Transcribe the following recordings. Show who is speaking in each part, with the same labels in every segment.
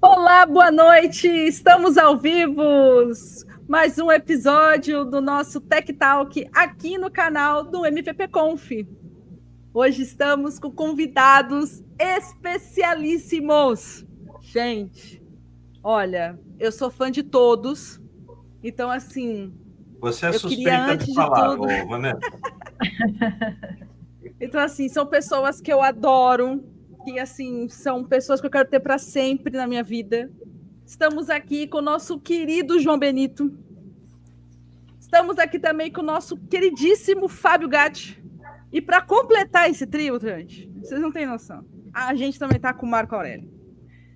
Speaker 1: Olá, boa noite! Estamos ao vivo! Mais um episódio do nosso Tech Talk aqui no canal do MVP Conf. Hoje estamos com convidados especialíssimos. Gente, olha, eu sou fã de todos, então assim,
Speaker 2: Você é
Speaker 1: eu queria
Speaker 2: suspeita
Speaker 1: antes
Speaker 2: de
Speaker 1: de
Speaker 2: falar,
Speaker 1: tudo.
Speaker 2: Vanessa.
Speaker 1: Então assim, são pessoas que eu adoro, que assim, são pessoas que eu quero ter para sempre na minha vida. Estamos aqui com o nosso querido João Benito. Estamos aqui também com o nosso queridíssimo Fábio Gatti. E para completar esse trio, gente, vocês não têm noção. A gente também está com o Marco Aurélio.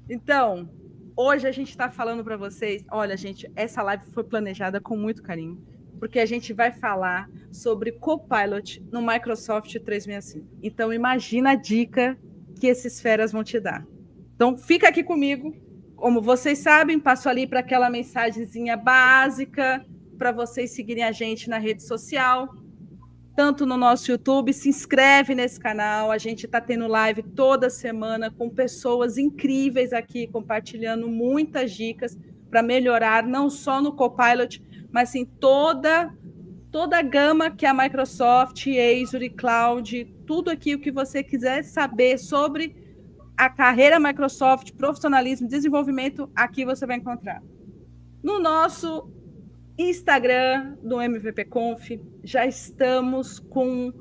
Speaker 1: Então, hoje a gente está falando para vocês. Olha, gente, essa live foi planejada com muito carinho, porque a gente vai falar sobre Copilot no Microsoft 365. Então, imagina a dica que esses feras vão te dar. Então, fica aqui comigo. Como vocês sabem, passo ali para aquela mensagenzinha básica para vocês seguirem a gente na rede social, tanto no nosso YouTube, se inscreve nesse canal, a gente está tendo live toda semana com pessoas incríveis aqui, compartilhando muitas dicas para melhorar, não só no Copilot, mas sim toda a gama que a Microsoft, Azure, Cloud, tudo aqui o que você quiser saber sobre a carreira Microsoft, profissionalismo, desenvolvimento, aqui você vai encontrar. No nosso Instagram do MVP Conf, já estamos com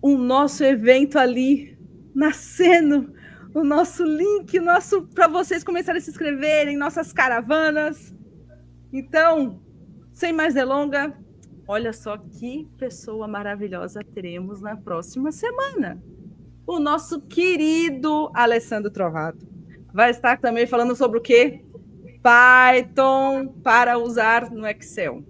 Speaker 1: o nosso evento ali nascendo, o nosso link, para vocês começarem a se inscreverem, nossas caravanas. Então, sem mais delonga, olha só que pessoa maravilhosa teremos na próxima semana. O nosso querido Alessandro Trovato vai estar também falando sobre o quê? Python para usar no Excel.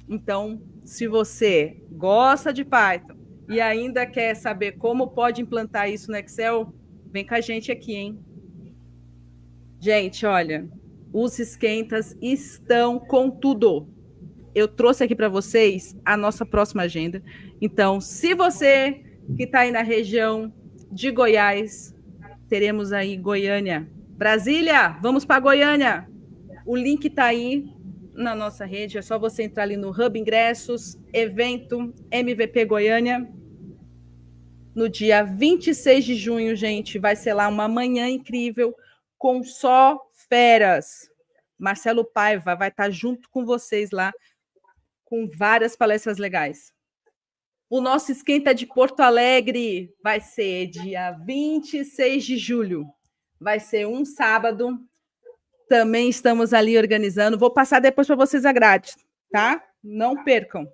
Speaker 1: Então, se você gosta de Python e ainda quer saber como pode implantar isso no Excel, vem com a gente aqui, hein? Gente, olha, os esquentas estão com tudo. Eu trouxe aqui para vocês a nossa próxima agenda. Então, se você que está aí na região de Goiás, teremos aí Goiânia. Brasília, vamos para Goiânia. O link está aí na nossa rede, é só você entrar ali no Hub Ingressos, evento MVP Goiânia. No dia 26 de junho, gente, vai ser lá uma manhã incrível com só feras. Marcelo Paiva vai estar junto com vocês lá, com várias palestras legais. O nosso esquenta de Porto Alegre vai ser dia 26 de julho. Vai ser um sábado. Também estamos ali organizando. Vou passar depois para vocês a grade, tá? Não percam.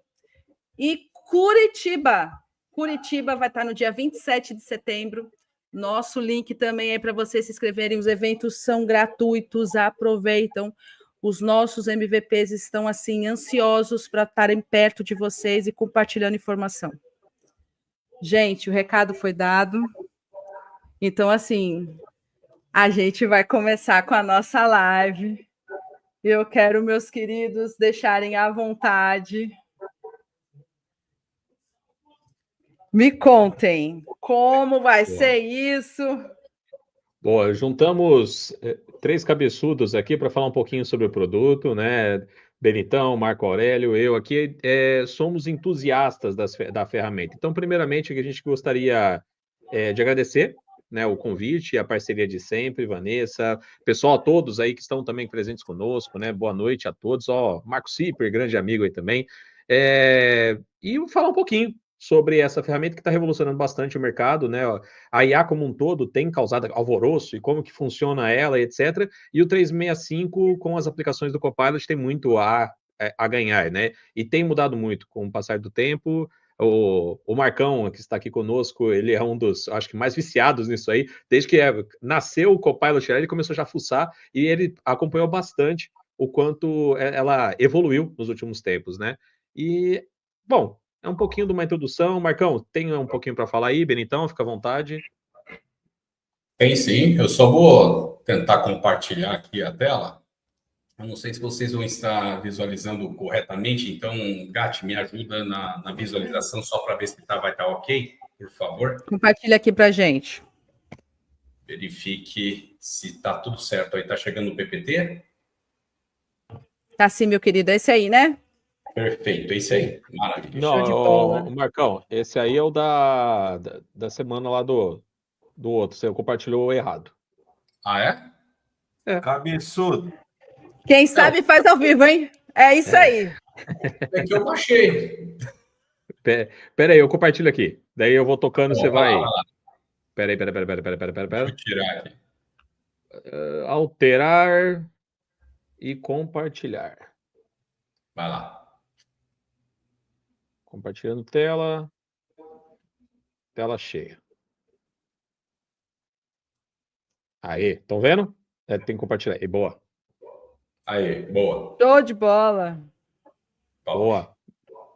Speaker 1: E Curitiba. Curitiba vai estar no dia 27 de setembro. Nosso link também é para vocês se inscreverem. Os eventos são gratuitos, aproveitam. Os nossos MVPs estão assim ansiosos para estarem perto de vocês e compartilhando informação. Gente, o recado foi dado. Então, assim, a gente vai começar com a nossa live. Eu quero, meus queridos, deixarem à vontade. Me contem como vai ser isso.
Speaker 3: Boa, juntamos três cabeçudos aqui para falar um pouquinho sobre o produto, né? Benitão, Marco Aurélio, eu aqui somos entusiastas da ferramenta. Então, primeiramente, a gente gostaria de agradecer, né, o convite e a parceria de sempre, Vanessa, pessoal, a todos aí que estão também presentes conosco, né? Boa noite a todos. Marco Cipper, grande amigo aí também. E falar um pouquinho sobre essa ferramenta que está revolucionando bastante o mercado, né? A IA como um todo tem causado alvoroço e como que funciona ela, etc. E o 365 com as aplicações do Copilot tem muito a ganhar, né? E tem mudado muito com o passar do tempo. O Marcão, que está aqui conosco, ele é um dos, acho que, mais viciados nisso aí. Desde que nasceu o Copilot, ele começou já a fuçar e ele acompanhou bastante o quanto ela evoluiu nos últimos tempos, né? E, bom, é um pouquinho de uma introdução. Marcão, tem um pouquinho para falar aí, Benitão? Fica à vontade.
Speaker 4: Tem sim, eu só vou tentar compartilhar aqui a tela. Eu não sei se vocês vão estar visualizando corretamente, então, Gatti, me ajuda na visualização só para ver se vai estar ok, por favor.
Speaker 1: Compartilha aqui para a gente.
Speaker 4: verifique se está tudo certo aí. Está chegando o PPT?
Speaker 1: Tá sim, meu querido. É esse aí, né?
Speaker 4: Perfeito, é isso aí. Maravilha.
Speaker 1: Show de
Speaker 3: Não,
Speaker 1: bola.
Speaker 3: Marcão, esse aí é o da semana lá do outro. Você compartilhou errado.
Speaker 4: Ah, é?
Speaker 2: Cabeçudo.
Speaker 1: Quem sabe faz ao vivo, hein? É isso aí.
Speaker 4: É que eu baixei.
Speaker 3: Pera aí, eu compartilho aqui. Daí eu vou tocando, você
Speaker 4: Vai
Speaker 3: vai.
Speaker 4: lá, vai lá.
Speaker 3: Pera aí.
Speaker 4: Deixa eu tirar aqui.
Speaker 3: Alterar e compartilhar.
Speaker 4: Vai lá.
Speaker 3: Compartilhando tela. Tela cheia. Aí, estão vendo? Tem que compartilhar. Aí, boa.
Speaker 4: Aí, boa.
Speaker 1: Show de bola.
Speaker 3: Boa.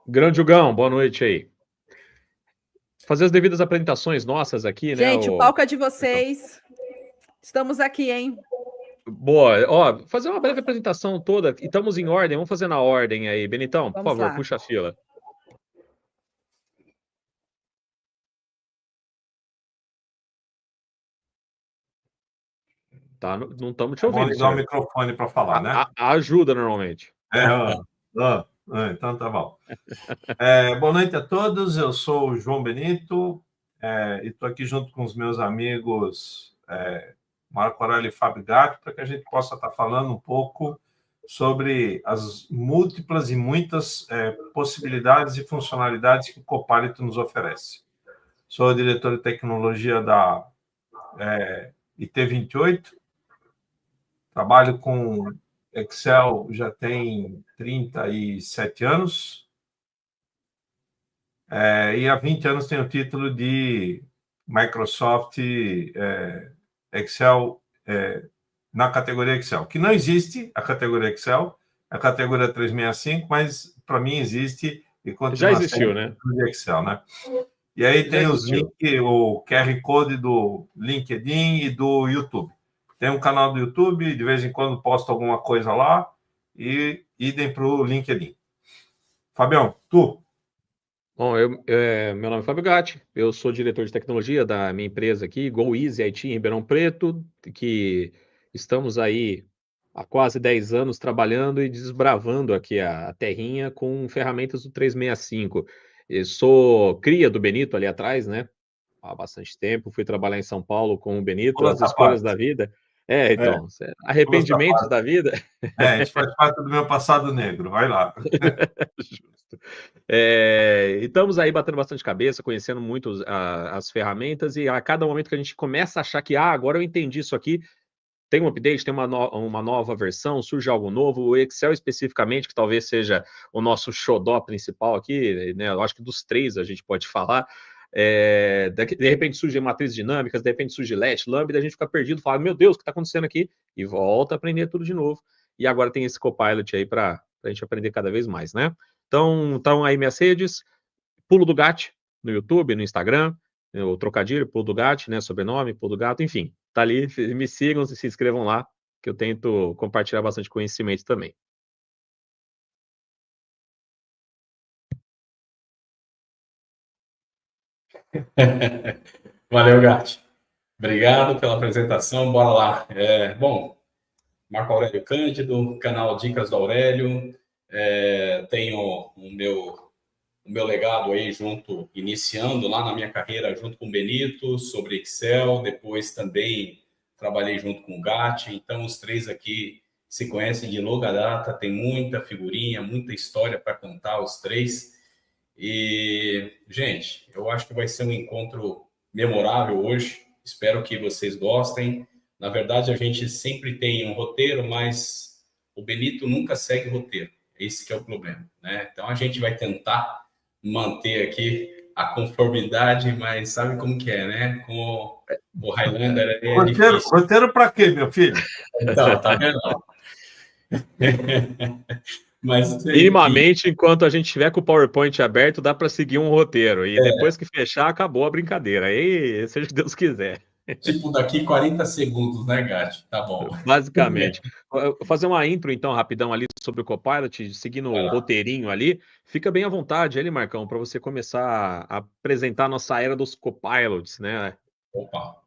Speaker 3: Grande Jugão, boa noite aí. Fazer as devidas apresentações nossas aqui, né?
Speaker 1: Gente, o palco é de vocês. Estamos aqui, hein?
Speaker 3: Boa. Ó, fazer uma breve apresentação toda. E estamos em ordem. Vamos fazer na ordem aí. Benitão, por
Speaker 1: Vamos
Speaker 3: favor,
Speaker 1: lá.
Speaker 3: puxa a fila. Tá, não estamos te
Speaker 2: É bom
Speaker 3: ouvindo,
Speaker 2: ligar o
Speaker 3: senhor.
Speaker 2: microfone para falar, né?
Speaker 3: Ajuda normalmente.
Speaker 2: Então tá bom. Boa noite a todos, eu sou o João Benito e estou aqui junto com os meus amigos Marco Aurélio e Fábio Gatti para que a gente possa estar falando um pouco sobre as múltiplas e muitas possibilidades e funcionalidades que o Copilot nos oferece. Sou o diretor de tecnologia da IT28, trabalho com Excel já tem 37 anos, e há 20 anos tenho o título de Microsoft Excel na categoria Excel, que não existe a categoria Excel, a categoria 365, mas para mim existe e continua
Speaker 3: Já existiu, né?
Speaker 2: de Excel, né? E aí tem os links, o QR Code do LinkedIn e do YouTube. Tem um canal do YouTube, de vez em quando posto alguma coisa lá, e idem para o LinkedIn. Fabião, tu?
Speaker 3: Bom, meu nome é Fábio Gatti, eu sou diretor de tecnologia da minha empresa aqui, Go Easy IT em Ribeirão Preto, que estamos aí há quase 10 anos trabalhando e desbravando aqui a terrinha com ferramentas do 365. Eu sou cria do Benito ali atrás, né? Há bastante tempo, fui trabalhar em São Paulo com o Benito,
Speaker 2: Pula
Speaker 3: as
Speaker 2: essa
Speaker 3: escolhas
Speaker 2: parte.
Speaker 3: da vida. Então, arrependimentos da vida.
Speaker 2: A gente faz parte do meu passado negro, vai lá.
Speaker 3: Justo. E estamos aí batendo bastante cabeça, conhecendo muito as ferramentas, e a cada momento que a gente começa a achar que agora eu entendi isso aqui, tem um update, tem uma nova versão, surge algo novo, o Excel especificamente, que talvez seja o nosso xodó principal aqui, né? Eu acho que dos três a gente pode falar. De repente surgem matrizes dinâmicas, de repente surge LET, Lambda, a gente fica perdido, fala, meu Deus, o que está acontecendo aqui? E volta a aprender tudo de novo. E agora tem esse Copilot aí para a gente aprender cada vez mais, né? Então aí minhas redes, Pulo do Gatti, no YouTube, no Instagram, o trocadilho, Pulo do Gatti, né, sobrenome, Pulo do Gato, enfim, tá ali, me sigam, se inscrevam lá, que eu tento compartilhar bastante conhecimento também.
Speaker 4: Valeu, Gatti. Obrigado pela apresentação, bora lá. Bom, Marco Aurélio Cândido, canal Dicas do Aurélio, tenho o meu legado aí junto, iniciando lá na minha carreira junto com o Benito, sobre Excel, depois também trabalhei junto com o Gatti, então os três aqui se conhecem de longa data, tem muita figurinha, muita história para contar os três. E, gente, eu acho que vai ser um encontro memorável hoje, espero que vocês gostem. Na verdade, a gente sempre tem um roteiro, mas o Benito nunca segue roteiro, esse que é o problema, né? Então, a gente vai tentar manter aqui a conformidade, mas sabe como que é, né? Com o Highlander é difícil.
Speaker 2: Roteiro para quê, meu filho?
Speaker 4: Então, tá vendo? Mas,
Speaker 3: Minimamente, enquanto a gente tiver com o PowerPoint aberto, dá para seguir um roteiro. E depois que fechar, acabou a brincadeira. Aí, seja o que Deus quiser.
Speaker 4: Tipo, daqui 40 segundos, né, Gatti? Tá bom.
Speaker 3: Basicamente. Vou fazer uma intro, então, rapidão ali sobre o Copilot, seguindo o roteirinho ali. Fica bem à vontade ali, Marcão, para você começar a apresentar a nossa era dos Copilots, né?
Speaker 4: Opa.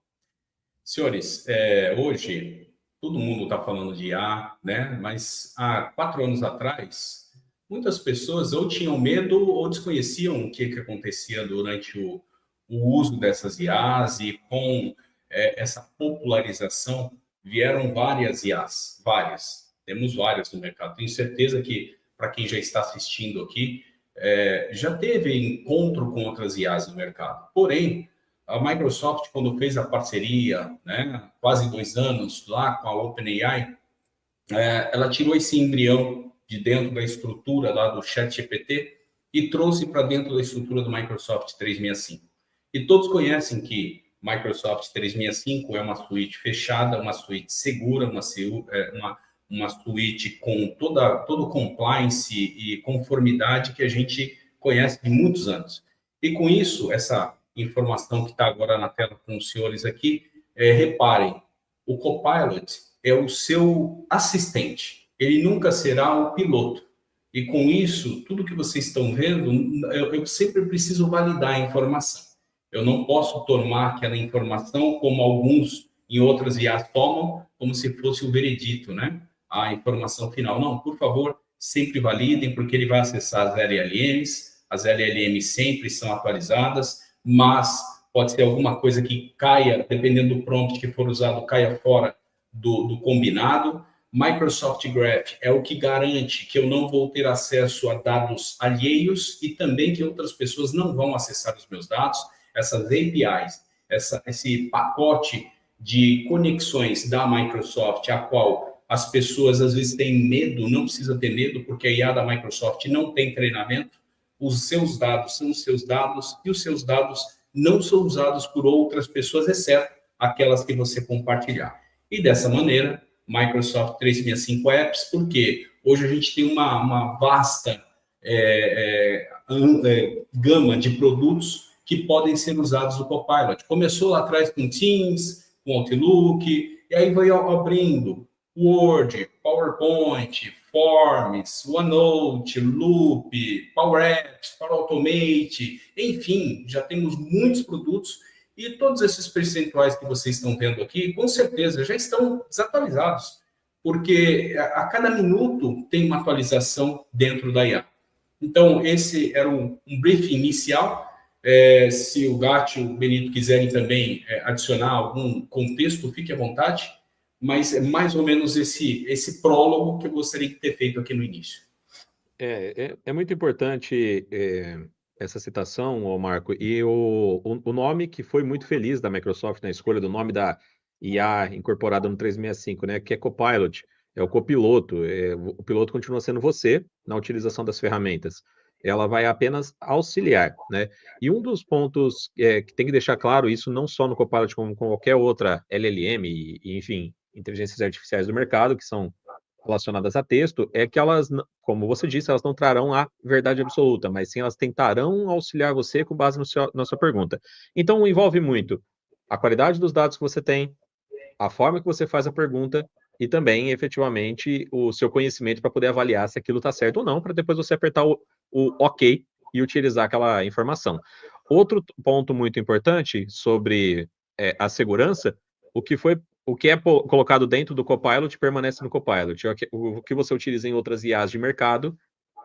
Speaker 4: Senhores, hoje todo mundo está falando de IA, né? Mas há 4 anos atrás, muitas pessoas ou tinham medo ou desconheciam o que acontecia durante o uso dessas IAs, e com essa popularização vieram várias IAs, várias. Temos várias no mercado. Tenho certeza que, para quem já está assistindo aqui, já teve encontro com outras IAs no mercado. Porém, a Microsoft, quando fez a parceria, né, quase 2 anos lá com a OpenAI, ela tirou esse embrião de dentro da estrutura lá do ChatGPT e trouxe para dentro da estrutura do Microsoft 365. E todos conhecem que Microsoft 365 é uma suíte fechada, uma suíte segura, uma suíte com todo compliance e conformidade que a gente conhece de muitos anos. E com isso, essa informação que está agora na tela com os senhores aqui, reparem, o Copilot é o seu assistente, ele nunca será o piloto. E com isso, tudo que vocês estão vendo, eu sempre preciso validar a informação. Eu não posso tomar aquela informação como alguns em outras IAs tomam, como se fosse o veredito, né? A informação final. Não, por favor, sempre validem, porque ele vai acessar as LLMs. As LLMs sempre são atualizadas, mas pode ser alguma coisa que caia, dependendo do prompt que for usado, caia fora do combinado. Microsoft Graph é o que garante que eu não vou ter acesso a dados alheios e também que outras pessoas não vão acessar os meus dados. Essas APIs, esse pacote de conexões da Microsoft, a qual as pessoas às vezes têm medo, não precisa ter medo, porque a IA da Microsoft não tem treinamento. Os seus dados são os seus dados e os seus dados não são usados por outras pessoas, exceto aquelas que você compartilhar. E dessa maneira, Microsoft 365 Apps, porque hoje a gente tem uma vasta gama de produtos que podem ser usados no Copilot. Começou lá atrás com Teams, com Outlook, e aí vai abrindo Word, PowerPoint, Forms, OneNote, Loop, Power Apps, Power Automate, enfim, já temos muitos produtos e todos esses percentuais que vocês estão vendo aqui, com certeza, já estão desatualizados, porque a cada minuto tem uma atualização dentro da IA. Então, esse era um briefing inicial. Se o Gatti e o Benito quiserem também adicionar algum contexto, fique à vontade, mas é mais ou menos esse prólogo que eu gostaria de ter feito aqui no início.
Speaker 3: É muito importante essa citação, Marco, e o nome que foi muito feliz da Microsoft na escolha do nome da IA incorporada no 365, né, que é Copilot, é o copiloto. O piloto continua sendo você na utilização das ferramentas. Ela vai apenas auxiliar, né? E um dos pontos que tem que deixar claro, isso não só no Copilot, como com qualquer outra LLM, e enfim, inteligências artificiais do mercado, que são relacionadas a texto, é que elas, como você disse, elas não trarão a verdade absoluta, mas sim elas tentarão auxiliar você com base na sua pergunta. Então, envolve muito a qualidade dos dados que você tem, a forma que você faz a pergunta e também, efetivamente, o seu conhecimento para poder avaliar se aquilo está certo ou não, para depois você apertar o OK e utilizar aquela informação. Outro ponto muito importante sobre a segurança, o que é colocado dentro do Copilot permanece no Copilot. O que você utiliza em outras IAs de mercado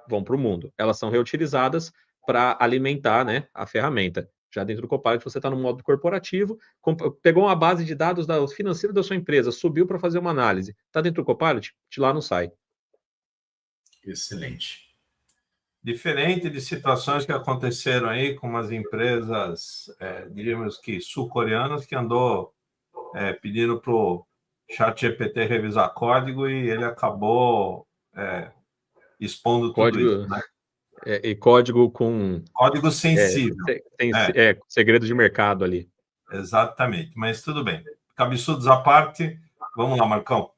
Speaker 3: vão para o mundo. Elas são reutilizadas para alimentar, né, a ferramenta. Já dentro do Copilot, você está no modo corporativo, pegou uma base de dados financeira da sua empresa, subiu para fazer uma análise. Está dentro do Copilot? De lá não sai.
Speaker 4: Excelente.
Speaker 2: Diferente de situações que aconteceram aí com umas empresas, diríamos que sul-coreanas, que andou pedindo para o ChatGPT revisar código e ele acabou expondo tudo isso, né?
Speaker 3: E código com...
Speaker 2: Código sensível.
Speaker 3: Segredo de mercado ali.
Speaker 2: Exatamente, mas tudo bem. Cabeçudos à parte, vamos lá, Marcão.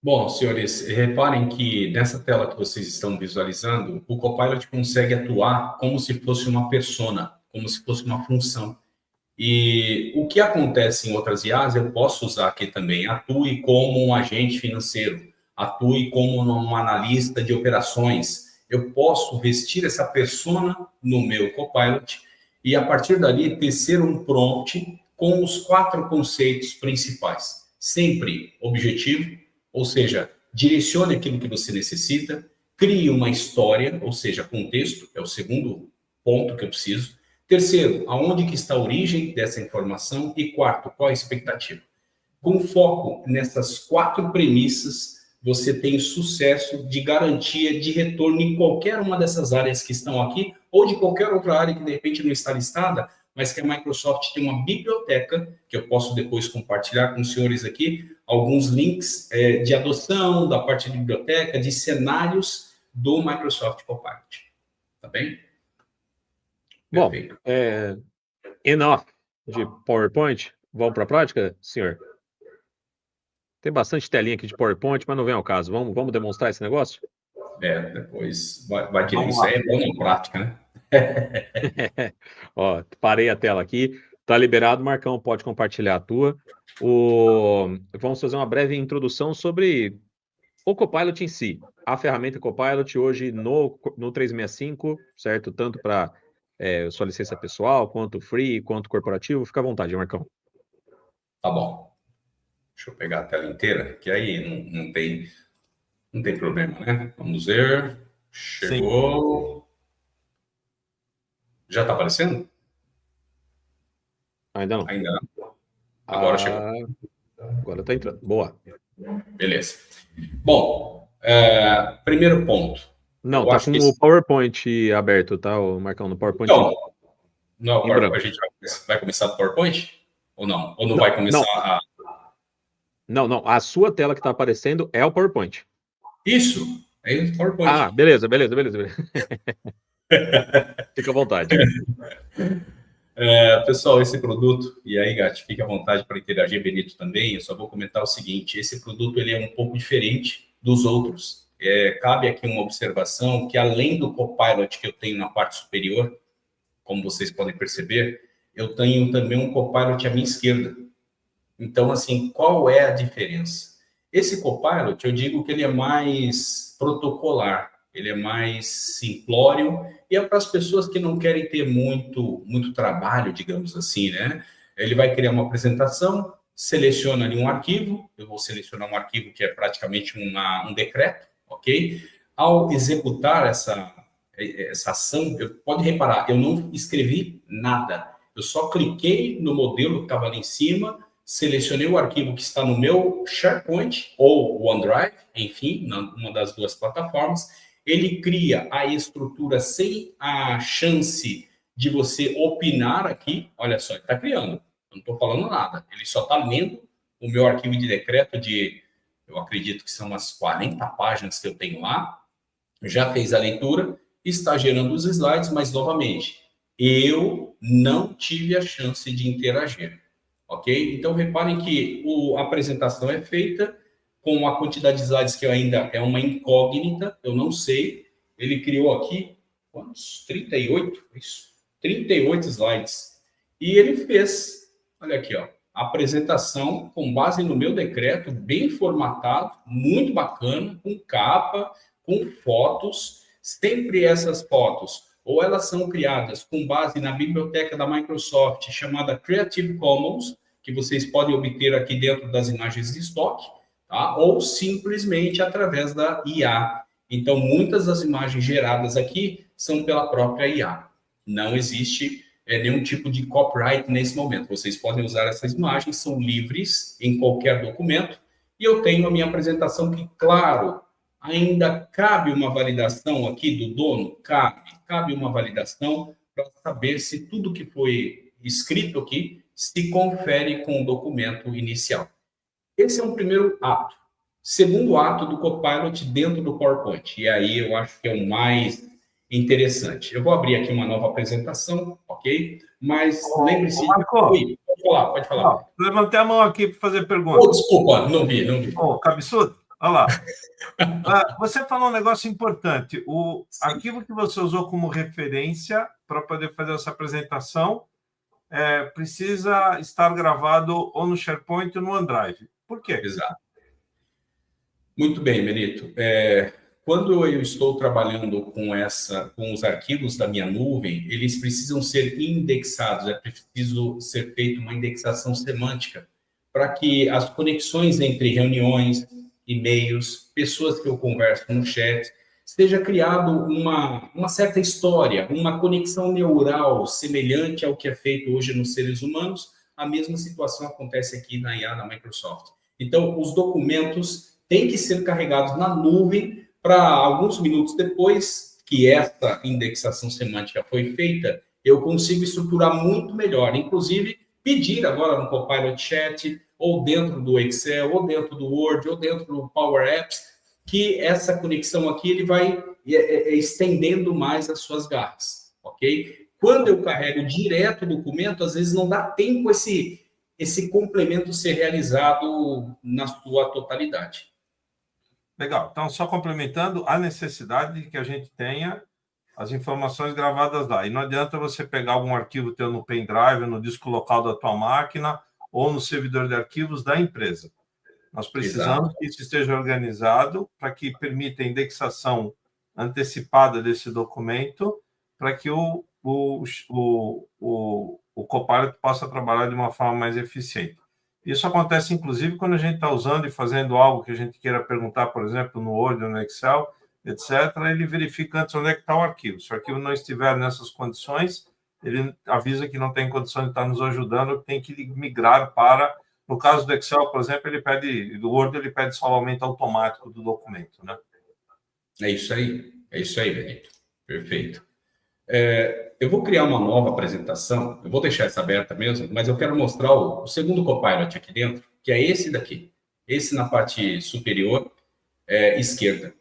Speaker 4: Bom, senhores, reparem que nessa tela que vocês estão visualizando, o Copilot consegue atuar como se fosse uma persona, como se fosse uma função. E o que acontece em outras IAs, eu posso usar aqui também. Atue como um agente financeiro, atue como um analista de operações. Eu posso vestir essa persona no meu Copilot e, a partir dali, tecer um prompt com os 4 conceitos principais. Sempre objetivo, ou seja, direcione aquilo que você necessita, crie uma história, ou seja, contexto, é o segundo ponto que eu preciso. Terceiro, aonde que está a origem dessa informação? E quarto, qual a expectativa? Com foco nessas 4 premissas, você tem sucesso de garantia de retorno em qualquer uma dessas áreas que estão aqui, ou de qualquer outra área que de repente não está listada, mas que a Microsoft tem uma biblioteca, que eu posso depois compartilhar com os senhores aqui, alguns links de adoção, da parte de biblioteca, de cenários do Microsoft Copilot. Tá bem?
Speaker 3: Bom,
Speaker 4: Perfeito.
Speaker 3: enough de PowerPoint. Vamos para a prática, senhor? Tem bastante telinha aqui de PowerPoint, mas não vem ao caso. Vamos demonstrar esse negócio?
Speaker 4: Depois vai direito. Isso aí é bom na prática, né?
Speaker 3: Ó, parei a tela aqui. Tá liberado, Marcão, pode compartilhar a tua. Vamos fazer uma breve introdução sobre o Copilot em si. A ferramenta Copilot hoje no 365, certo? Tanto para sua licença pessoal, quanto free, quanto corporativo. Fica à vontade, Marcão.
Speaker 4: Tá bom. Deixa eu pegar a tela inteira, que aí não tem problema, né? Vamos ver. Chegou. Sim. Já está aparecendo?
Speaker 3: Ainda não.
Speaker 4: Ainda não. Agora chegou.
Speaker 3: Agora está entrando. Boa.
Speaker 4: Beleza. Bom, primeiro ponto.
Speaker 3: Não, tá com o PowerPoint aberto, tá, o Marcão, no PowerPoint?
Speaker 4: Então, não, a gente vai começar do PowerPoint? Ou não? Ou não vai começar a...
Speaker 3: Não. A sua tela que está aparecendo é o PowerPoint.
Speaker 4: Isso. É o PowerPoint.
Speaker 3: Ah, beleza. Fica à vontade.
Speaker 4: Pessoal, esse produto, e aí, Gatti, fique à vontade para interagir, Benito também, eu só vou comentar o seguinte, esse produto ele é um pouco diferente dos outros. Cabe aqui uma observação que além do Copilot que eu tenho na parte superior, como vocês podem perceber, eu tenho também um Copilot à minha esquerda. Então, assim, qual é a diferença? Esse Copilot, eu digo que ele é mais protocolar, ele é mais simplório e é para as pessoas que não querem ter muito trabalho, digamos assim, né? Ele vai criar uma apresentação, seleciona ali um arquivo, eu vou selecionar um arquivo que é praticamente um decreto, ok? Ao executar essa ação, pode reparar, eu não escrevi nada, eu só cliquei no modelo que estava ali em cima, selecionei o arquivo que está no meu SharePoint ou OneDrive, enfim, uma das duas plataformas. Ele cria a estrutura sem a chance de você opinar aqui. Olha só, ele está criando, eu não estou falando nada. Ele só está lendo o meu arquivo de decreto eu acredito que são umas 40 páginas que eu tenho lá. Já fez a leitura, está gerando os slides, mas, novamente, eu não tive a chance de interagir. Ok? Então, reparem que a apresentação é feita com a quantidade de slides que ainda é uma incógnita, eu não sei. Ele criou aqui, quantos? 38? Isso, 38 slides. E ele fez, olha aqui, ó, a apresentação com base no meu decreto, bem formatado, muito bacana, com capa, com fotos. Sempre essas fotos, ou elas são criadas com base na biblioteca da Microsoft, chamada Creative Commons, que vocês podem obter aqui dentro das imagens de estoque, tá? Ou simplesmente através da IA. Então, muitas das imagens geradas aqui são pela própria IA. Não existe nenhum tipo de copyright nesse momento. Vocês podem usar essas imagens, são livres em qualquer documento. E eu tenho a minha apresentação que, claro, ainda cabe uma validação aqui do dono? Cabe uma validação para saber se tudo que foi escrito aqui se confere com o documento inicial. Esse é um primeiro ato. Segundo ato do Copilot dentro do PowerPoint. E aí eu acho que é o mais interessante. Eu vou abrir aqui uma nova apresentação, ok? Mas lembre-se... Pode falar.
Speaker 2: Levantei a mão aqui para fazer pergunta.
Speaker 4: Desculpa, não vi.
Speaker 2: Cabeçudo, olha lá. Você falou um negócio importante. O arquivo que você usou como referência para poder fazer essa apresentação precisa estar gravado ou no SharePoint ou no OneDrive. Por quê?
Speaker 4: Exato. Muito bem, Benito. quando eu estou trabalhando com os arquivos da minha nuvem, eles precisam ser indexados, é preciso ser feita uma indexação semântica para que as conexões entre reuniões, e-mails, pessoas que eu converso no chat, seja criado uma certa história, uma conexão neural semelhante ao que é feito hoje nos seres humanos. A mesma situação acontece aqui na IA da Microsoft. Então, os documentos têm que ser carregados na nuvem para alguns minutos depois que essa indexação semântica foi feita, eu consigo estruturar muito melhor, inclusive pedir agora no Copilot Chat, ou dentro do Excel, ou dentro do Word, ou dentro do Power Apps, que essa conexão aqui ele vai estendendo mais as suas garras, ok? Quando eu carrego direto o documento, às vezes não dá tempo esse complemento ser realizado na sua totalidade.
Speaker 2: Legal. Então, só complementando, a necessidade de que a gente tenha as informações gravadas lá. E não adianta você pegar algum arquivo teu no pendrive, no disco local da tua máquina ou no servidor de arquivos da empresa. Nós precisamos que isso esteja organizado para que permita a indexação antecipada desse documento para que o Copilot possa trabalhar de uma forma mais eficiente. Isso acontece, inclusive, quando a gente está usando e fazendo algo que a gente queira perguntar, por exemplo, no Word ou no Excel, etc., ele verifica antes onde é que está o arquivo. Se o arquivo não estiver nessas condições, ele avisa que não tem condição de estar nos ajudando, tem que migrar para... No caso do Excel, por exemplo, do Word, ele pede salvamento automático do documento, né?
Speaker 4: É isso aí, Benito. Perfeito. Eu vou criar uma nova apresentação, eu vou deixar essa aberta mesmo, mas eu quero mostrar o segundo Copilot aqui dentro, que é esse daqui. Esse na parte superior esquerda.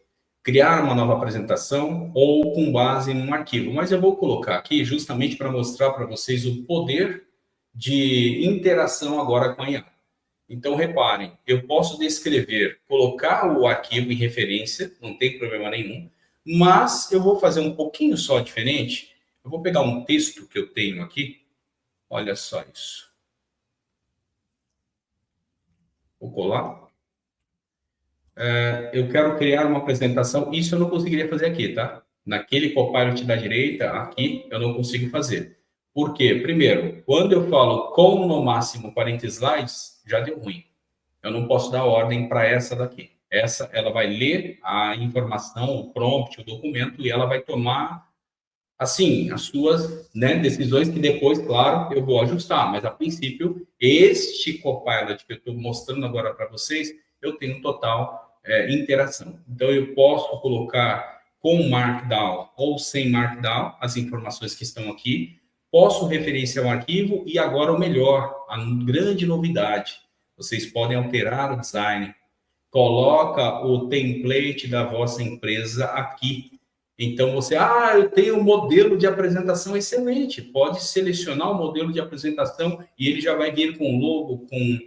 Speaker 4: Criar uma nova apresentação ou com base em um arquivo. Mas eu vou colocar aqui justamente para mostrar para vocês o poder de interação agora com a IA. Então, reparem, eu posso descrever, colocar o arquivo em referência, não tem problema nenhum, mas eu vou fazer um pouquinho só diferente. Eu vou pegar um texto que eu tenho aqui. Olha só isso. Vou colar. Eu quero criar uma apresentação. Isso eu não conseguiria fazer aqui, tá? Naquele Copilot da direita, aqui, eu não consigo fazer. Por quê? Primeiro, quando eu falo com no máximo 40 slides, já deu ruim. Eu não posso dar ordem para essa daqui. Essa, ela vai ler a informação, o prompt, o documento, e ela vai tomar, assim, as suas decisões, que depois, claro, eu vou ajustar. Mas, a princípio, este Copilot que eu estou mostrando agora para vocês, eu tenho total interação. Então, eu posso colocar com Markdown ou sem Markdown as informações que estão aqui, posso referenciar o arquivo e agora o melhor, a grande novidade, vocês podem alterar o design, coloca o template da vossa empresa aqui. Então, eu tenho um modelo de apresentação excelente, pode selecionar o modelo de apresentação e ele já vai vir com o logo, com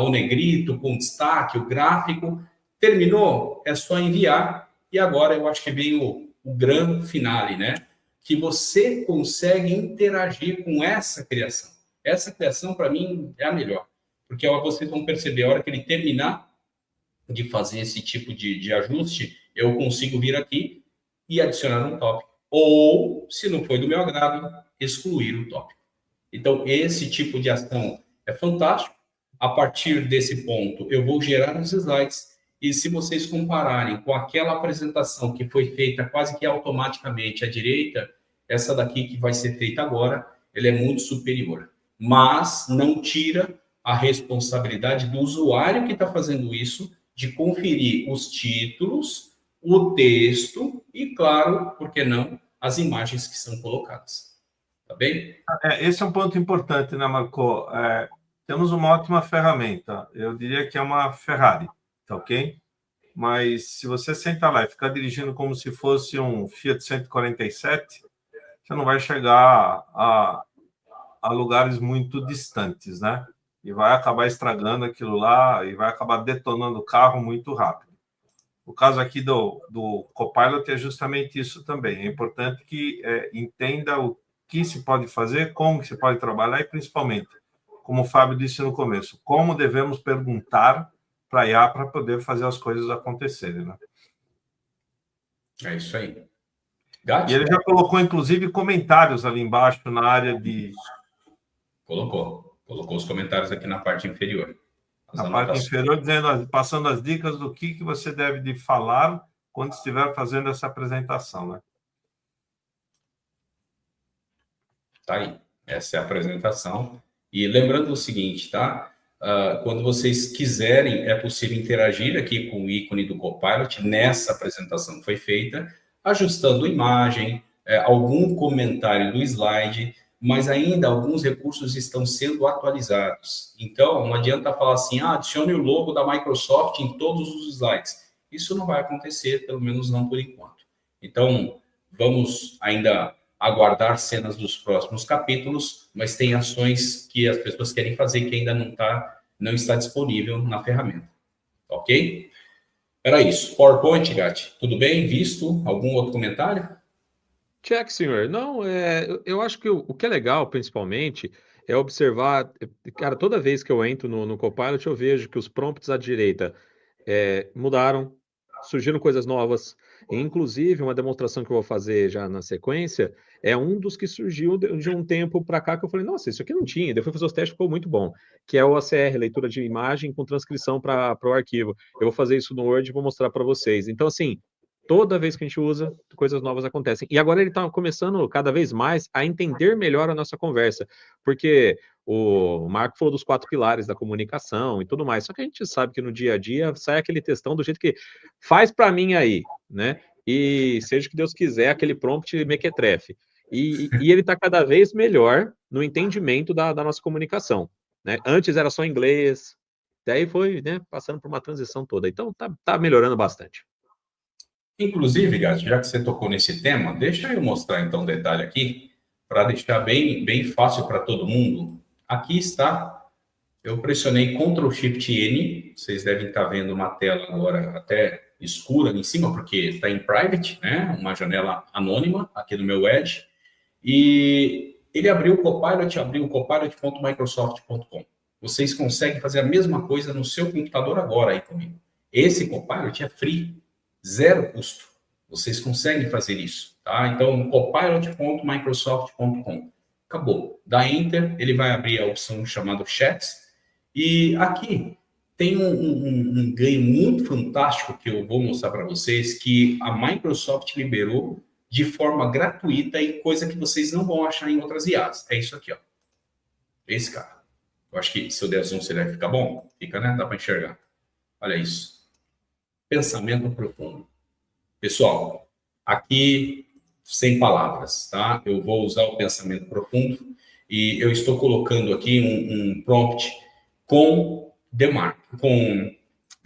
Speaker 4: o negrito, com destaque, o gráfico. Terminou? É só enviar. E agora eu acho que vem o grande finale, né? Que você consegue interagir com essa criação. Essa criação, para mim, é a melhor. Porque vocês vão perceber, a hora que ele terminar de fazer esse tipo de ajuste, eu consigo vir aqui e adicionar um tópico. Ou, se não foi do meu agrado, excluir o tópico. Então, esse tipo de ação é fantástico. A partir desse ponto, eu vou gerar os slides. E se vocês compararem com aquela apresentação que foi feita quase que automaticamente à direita, essa daqui que vai ser feita agora, ela é muito superior. Mas não tira a responsabilidade do usuário que está fazendo isso, de conferir os títulos, o texto e, claro, por que não, as imagens que são colocadas. Tá bem?
Speaker 2: Esse é um ponto importante, né, Marco? Temos uma ótima ferramenta. Eu diria que é uma Ferrari. Tá ok? Mas se você sentar lá e ficar dirigindo como se fosse um Fiat 147, você não vai chegar a lugares muito distantes, né? E vai acabar estragando aquilo lá e vai acabar detonando o carro muito rápido. O caso aqui do Copilot é justamente isso também. É importante que entenda o que se pode fazer, como se pode trabalhar e, principalmente, como o Fábio disse no começo, como devemos perguntar para a IA para poder fazer as coisas acontecerem, né?
Speaker 4: É isso aí.
Speaker 2: E
Speaker 4: Gatti?
Speaker 2: ele já colocou, inclusive, comentários ali embaixo na área de...
Speaker 4: Colocou os comentários aqui na parte inferior.
Speaker 2: Na parte inferior, dizendo, passando as dicas do que você deve de falar quando estiver fazendo essa apresentação, né?
Speaker 4: Tá aí. Essa é a apresentação. E lembrando o seguinte, tá? Quando vocês quiserem, é possível interagir aqui com o ícone do Copilot nessa apresentação que foi feita, ajustando imagem, algum comentário do slide, mas ainda alguns recursos estão sendo atualizados. Então, não adianta falar assim, adicione o logo da Microsoft em todos os slides. Isso não vai acontecer, pelo menos não por enquanto. Então, vamos ainda aguardar cenas dos próximos capítulos, mas tem ações que as pessoas querem fazer que ainda não está disponível na ferramenta. Ok? Era isso. PowerPoint, Gatti, tudo bem? Visto? Algum outro comentário?
Speaker 3: Check, senhor. Não, eu acho que o que é legal, principalmente, é observar, cara, toda vez que eu entro no Copilot, eu vejo que os prompts à direita mudaram, surgiram coisas novas. Inclusive, uma demonstração que eu vou fazer já na sequência é um dos que surgiu de um tempo para cá que eu falei, nossa, isso aqui não tinha. Daí eu fui fazer os testes, ficou muito bom, que é o OCR, leitura de imagem com transcrição para o arquivo. Eu vou fazer isso no Word e vou mostrar para vocês. Então, assim, toda vez que a gente usa, coisas novas acontecem. E agora ele está começando cada vez mais a entender melhor a nossa conversa, porque o Marco falou dos 4 pilares da comunicação e tudo mais, só que a gente sabe que no dia a dia sai aquele textão do jeito que faz para mim aí, né? E seja o que Deus quiser, aquele prompt mequetrefe. E ele está cada vez melhor no entendimento da nossa comunicação, né? Antes era só inglês, daí foi, né, passando por uma transição toda. Então tá melhorando bastante.
Speaker 4: Inclusive, Gatti, já que você tocou nesse tema, deixa eu mostrar então um detalhe aqui, para deixar bem fácil para todo mundo. Aqui está, eu pressionei Ctrl Shift N, vocês devem estar vendo uma tela agora até escura ali em cima, porque está em private, né? Uma janela anônima aqui no meu Edge, e ele abriu o copilot.microsoft.com. Vocês conseguem fazer a mesma coisa no seu computador agora aí comigo. Esse Copilot é free, zero custo. Vocês conseguem fazer isso, tá? Então, copilot.microsoft.com. Acabou. Dá Enter, ele vai abrir a opção chamada Chats. E aqui tem um ganho muito fantástico que eu vou mostrar para vocês, que a Microsoft liberou de forma gratuita e coisa que vocês não vão achar em outras IAs. É isso aqui, ó. Esse cara. Eu acho que se eu der zoom, será que fica bom? Fica, né? Dá para enxergar. Olha isso. Pensamento profundo. Pessoal, aqui sem palavras, tá? Eu vou usar o pensamento profundo e eu estou colocando aqui um prompt com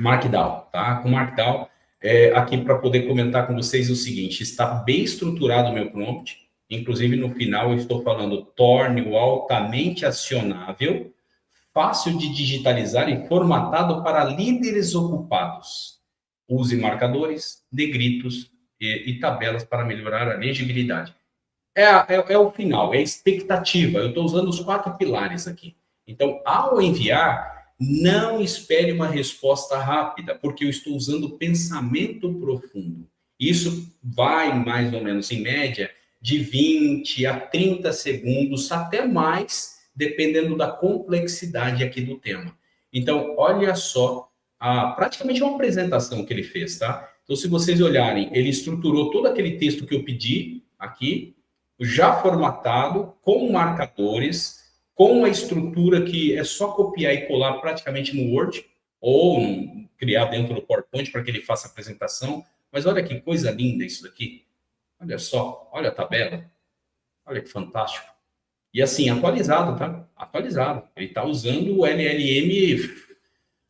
Speaker 4: Markdown, tá? Com Markdown, aqui para poder comentar com vocês o seguinte, está bem estruturado o meu prompt, inclusive no final eu estou falando torne-o altamente acionável, fácil de digitalizar e formatado para líderes ocupados. Use marcadores, negritos e tabelas para melhorar a legibilidade. É o final, é a expectativa. Eu estou usando os 4 pilares aqui. Então, ao enviar, não espere uma resposta rápida, porque eu estou usando pensamento profundo. Isso vai, mais ou menos, em média, de 20 a 30 segundos, até mais, dependendo da complexidade aqui do tema. Então, olha só, praticamente é uma apresentação que ele fez, tá? Então, se vocês olharem, ele estruturou todo aquele texto que eu pedi aqui, já formatado, com marcadores, com uma estrutura que é só copiar e colar praticamente no Word, ou criar dentro do PowerPoint para que ele faça a apresentação. Mas olha que coisa linda isso daqui. Olha só, olha a tabela. Olha que fantástico. E assim, atualizado, tá? Atualizado. Ele está usando o LLM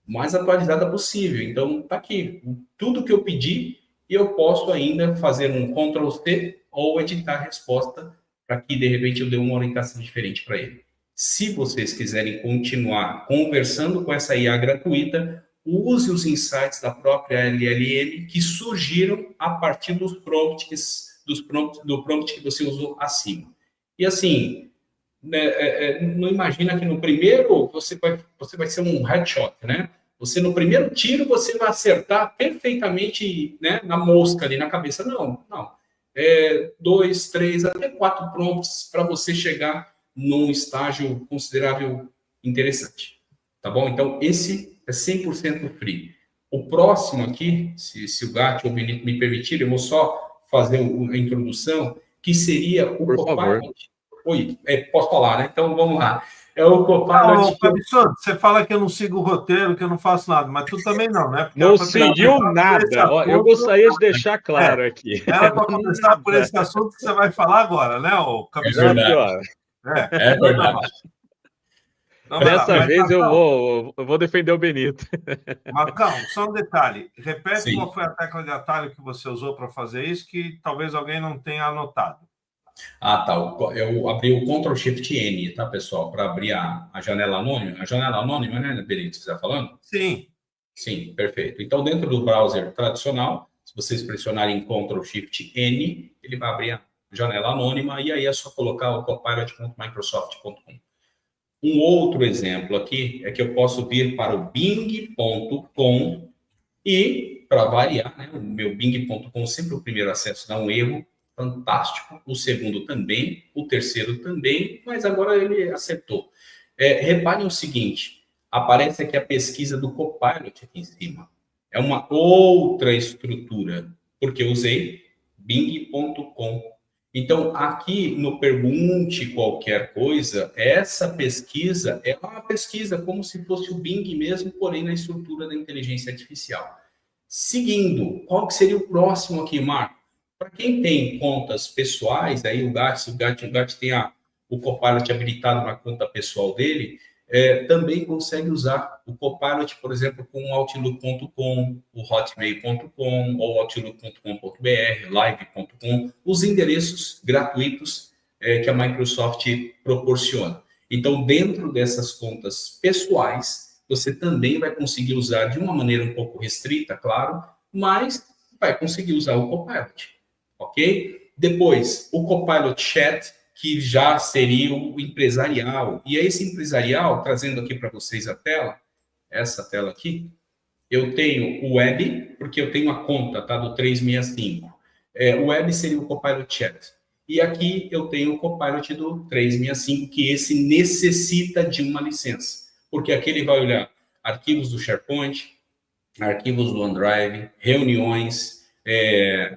Speaker 4: mais atualizada possível. Então, tá aqui. Tudo que eu pedi, e eu posso ainda fazer um Ctrl+C ou editar a resposta para que, de repente, eu dê uma orientação diferente para ele. Se vocês quiserem continuar conversando com essa IA gratuita, use os insights da própria LLM que surgiram a partir do prompt que você usou acima. E assim, não imagina que no primeiro você vai ser um headshot, né? Você, no primeiro tiro, você vai acertar perfeitamente, né, na mosca ali na cabeça. Não. 2, 3, até 4 prompts para você chegar num estágio considerável interessante. Tá bom? Então, esse é 100% free. O próximo aqui, se o Gatti ou o Benito me permitirem, eu vou só fazer a introdução, que seria o Copilot. Oi, posso falar, né? Então, vamos lá. É o Copilot.
Speaker 2: Cabeçudo, você fala que eu não sigo o roteiro, que eu não faço nada, mas tu também não, né? Porque
Speaker 3: não seguiu nada. Ó, eu gostaria de deixar claro aqui.
Speaker 2: Era para começar por esse assunto que você vai falar agora, né, o Cabeçudo?
Speaker 4: É verdade. É verdade.
Speaker 3: Dessa vez eu vou defender o Benito.
Speaker 2: Marcão, só um detalhe. Repete
Speaker 4: Sim.
Speaker 2: Qual foi a tecla de atalho que você usou para fazer isso, que talvez alguém não tenha anotado.
Speaker 4: Tá. Eu abri o Ctrl+Shift+N, tá, pessoal? Para abrir a janela anônima. A janela anônima, né, Benito, você está falando?
Speaker 2: Sim.
Speaker 4: Sim, perfeito. Então, dentro do browser tradicional, se vocês pressionarem Ctrl+Shift+N, ele vai abrir a janela anônima e aí é só colocar o copilot.microsoft.com. Um outro exemplo aqui é que eu posso vir para o bing.com e, para variar, né, o meu bing.com, sempre o primeiro acesso dá um erro, fantástico. O segundo também, o terceiro também, mas agora ele acertou. Reparem o seguinte, aparece aqui a pesquisa do Copilot aqui em cima. É uma outra estrutura, porque eu usei bing.com. Então, aqui no Pergunte Qualquer Coisa, essa pesquisa é uma pesquisa como se fosse o Bing mesmo, porém na estrutura da inteligência artificial. Seguindo, qual que seria o próximo aqui, Marco? Para quem tem contas pessoais, aí o Gatti tem o Copilot habilitado na conta pessoal dele, também consegue usar o Copilot, por exemplo, com o Outlook.com, o Hotmail.com, ou Outlook.com.br, Live.com, os endereços gratuitos que a Microsoft proporciona. Então, dentro dessas contas pessoais, você também vai conseguir usar de uma maneira um pouco restrita, claro, mas vai conseguir usar o Copilot, ok? Depois, o Copilot Chat, que já seria o empresarial. E esse empresarial, trazendo aqui para vocês a tela, essa tela aqui, eu tenho o web, porque eu tenho a conta, tá, do 365. O web seria o Copilot Chat. E aqui eu tenho o Copilot do 365, que esse necessita de uma licença, porque aqui ele vai olhar arquivos do SharePoint, arquivos do OneDrive, reuniões,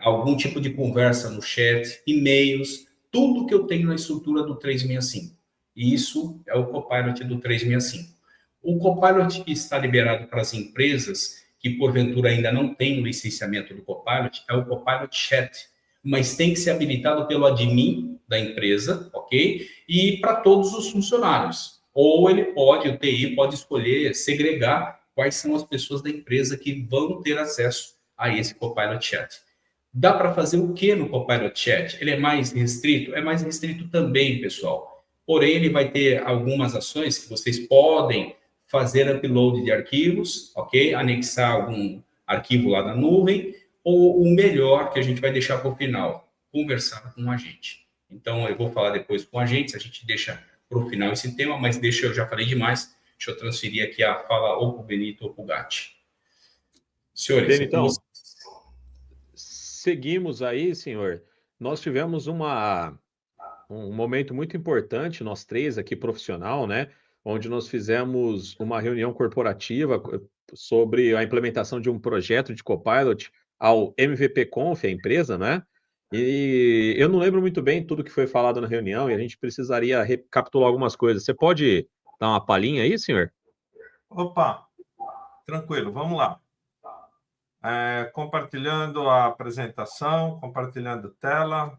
Speaker 4: algum tipo de conversa no chat, e-mails, tudo que eu tenho na estrutura do 365. E isso é o Copilot do 365. O Copilot que está liberado para as empresas que, porventura, ainda não têm o licenciamento do Copilot, é o Copilot Chat, mas tem que ser habilitado pelo admin da empresa, ok? E para todos os funcionários. Ou ele pode, o TI pode escolher segregar quais são as pessoas da empresa que vão ter acesso a esse Copilot Chat. Dá para fazer o que no Copilot Chat? Ele é mais restrito? É mais restrito também, pessoal. Porém, ele vai ter algumas ações que vocês podem fazer upload de arquivos, ok? Anexar algum arquivo lá na nuvem, ou o melhor, que a gente vai deixar para o final, conversar com o agente. Então, eu vou falar depois com o agente, a gente deixa para o final esse tema, mas eu já falei demais, deixa eu transferir aqui a fala ou para o Benito ou para o Gatti. Senhores,
Speaker 3: Benitão, seguimos aí, senhor. Nós tivemos um momento muito importante, nós três aqui, profissional, né? Onde nós fizemos uma reunião corporativa sobre a implementação de um projeto de Copilot ao MVP Conf, a empresa, né? E eu não lembro muito bem tudo que foi falado na reunião e a gente precisaria recapitular algumas coisas. Você pode dar uma palhinha aí, senhor?
Speaker 2: Opa, tranquilo, vamos lá. Compartilhando a apresentação, compartilhando tela.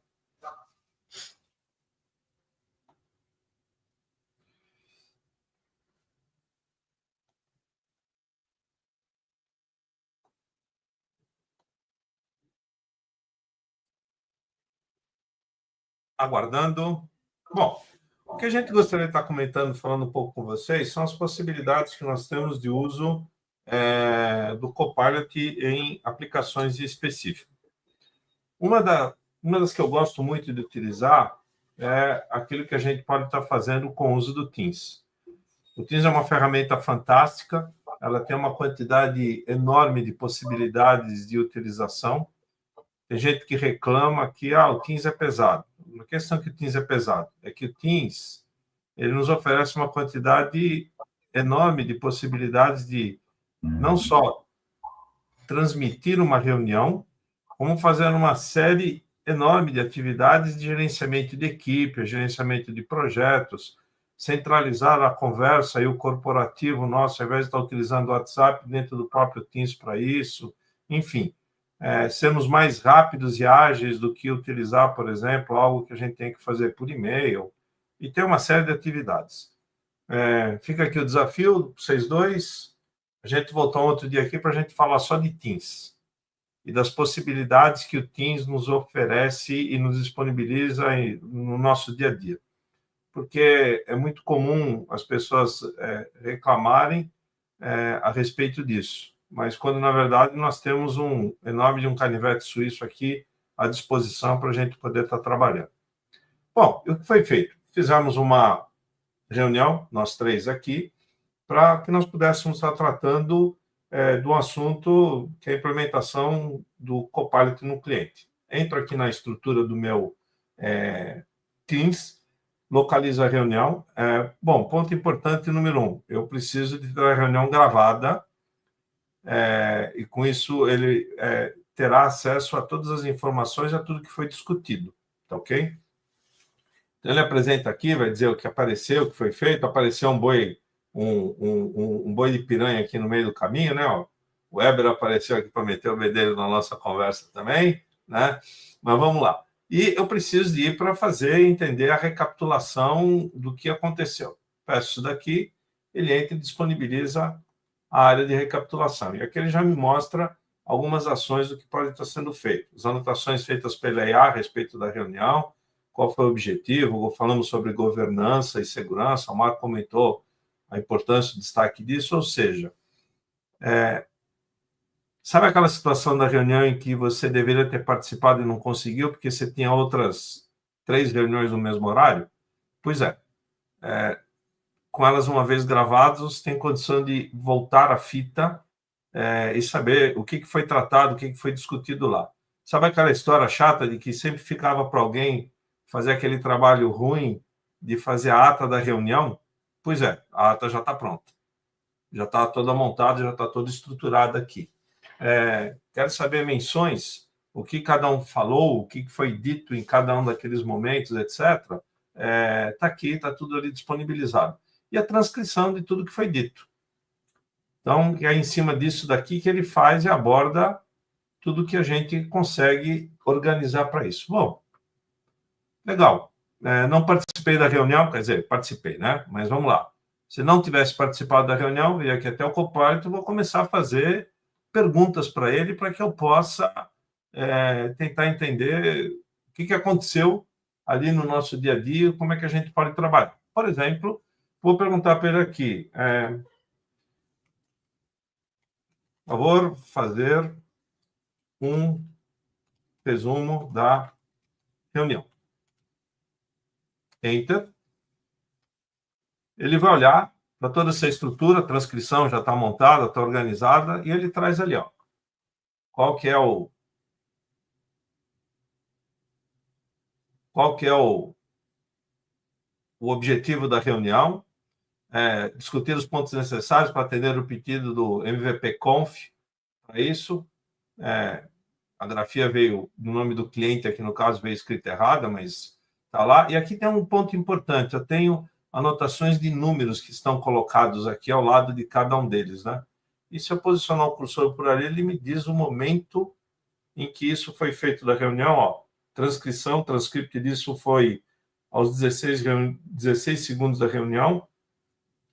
Speaker 2: Aguardando. Bom, o que a gente gostaria de estar comentando, falando um pouco com vocês, são as possibilidades que nós temos de uso do Copilot em aplicações específicas. Uma das que eu gosto muito de utilizar é aquilo que a gente pode estar fazendo com o uso do Teams. O Teams é uma ferramenta fantástica, ela tem uma quantidade enorme de possibilidades de utilização. Tem gente que reclama que o Teams é pesado. A questão que o Teams é pesado é que o Teams ele nos oferece uma quantidade enorme de possibilidades de não só transmitir uma reunião, como fazer uma série enorme de atividades de gerenciamento de equipe, gerenciamento de projetos, centralizar a conversa e o corporativo nosso, ao invés de estar utilizando o WhatsApp dentro do próprio Teams para isso, enfim, sermos mais rápidos e ágeis do que utilizar, por exemplo, algo que a gente tem que fazer por e-mail, e tem uma série de atividades. Fica aqui o desafio, vocês dois, a gente voltar um outro dia aqui para a gente falar só de Teams e das possibilidades que o Teams nos oferece e nos disponibiliza no nosso dia a dia. Porque é muito comum as pessoas reclamarem a respeito disso, mas quando, na verdade, nós temos um enorme de um canivete suíço aqui à disposição para a gente poder estar trabalhando. Bom, o que foi feito? Fizemos uma reunião, nós três aqui, para que nós pudéssemos estar tratando de um assunto que é a implementação do Copilot no cliente. Entro aqui na estrutura do meu Teams, localizo a reunião. Bom, ponto importante número 1, eu preciso de ter a reunião gravada e com isso ele terá acesso a todas as informações, a tudo que foi discutido, tá ok? Então ele apresenta aqui, vai dizer o que apareceu, o que foi feito, apareceu um boi, um boi de piranha aqui no meio do caminho, né? Ó. O Weber apareceu aqui para meter o bedelho na nossa conversa também, né? Mas vamos lá. E eu preciso de ir para fazer entender a recapitulação do que aconteceu. Peço isso daqui, ele entra e disponibiliza a área de recapitulação. E aqui ele já me mostra algumas ações do que pode estar sendo feito. As anotações feitas pela IA a respeito da reunião, qual foi o objetivo, falamos sobre governança e segurança, o Marco comentou a importância do destaque disso, ou seja, sabe aquela situação da reunião em que você deveria ter participado e não conseguiu porque você tinha outras 3 reuniões no mesmo horário? Pois com elas uma vez gravadas, você tem condição de voltar à fita e saber o que foi tratado, o que foi discutido lá. Sabe aquela história chata de que sempre ficava para alguém fazer aquele trabalho ruim de fazer a ata da reunião? Pois a ata já está pronta. Já está toda montada, já está toda estruturada aqui. Quero saber menções, o que cada um falou, o que foi dito em cada um daqueles momentos, etc. Está aqui, está tudo ali disponibilizado. E a transcrição de tudo que foi dito. Então, é em cima disso daqui que ele faz e aborda tudo que a gente consegue organizar para isso. Bom, legal. Não participei da reunião, quer dizer, participei, né? Mas vamos lá. Se não tivesse participado da reunião, viria aqui até o Copilot, eu vou começar a fazer perguntas para ele para que eu possa tentar entender o que aconteceu ali no nosso dia a dia, como é que a gente pode trabalhar. Por exemplo, vou perguntar para ele aqui, por favor, fazer um resumo da reunião. Enter. Ele vai olhar para toda essa estrutura, a transcrição já está montada, está organizada, e ele traz ali, ó, qual que é o objetivo da reunião, discutir os pontos necessários para atender o pedido do MVP Conf. Para isso, a grafia veio no nome do cliente, aqui no caso veio escrita errada, mas está lá. E aqui tem um ponto importante, eu tenho anotações de números que estão colocados aqui ao lado de cada um deles, né? E se eu posicionar o cursor por ali, ele me diz o momento em que isso foi feito da reunião, ó. Transcrição, transcript disso foi aos 16 segundos da reunião,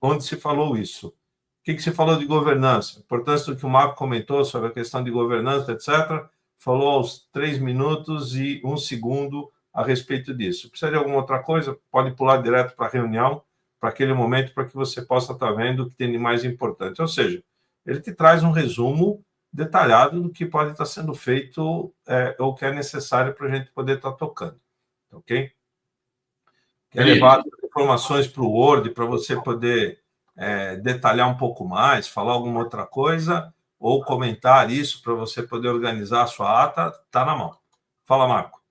Speaker 2: onde se falou isso. O que se falou de governança? A importância do que o Marco comentou sobre a questão de governança, etc. Falou aos 3 minutos e 1 segundo a respeito disso. Precisa de alguma outra coisa? Pode pular direto para a reunião, para aquele momento, para que você possa estar vendo o que tem de mais importante. Ou seja, ele te traz um resumo detalhado do que pode estar sendo feito ou que é necessário para a gente poder estar tocando. Ok? Quer levar informações para o Word, para você poder detalhar um pouco mais, falar alguma outra coisa, ou comentar isso para você poder organizar a sua ata, está na mão. Fala, Marco.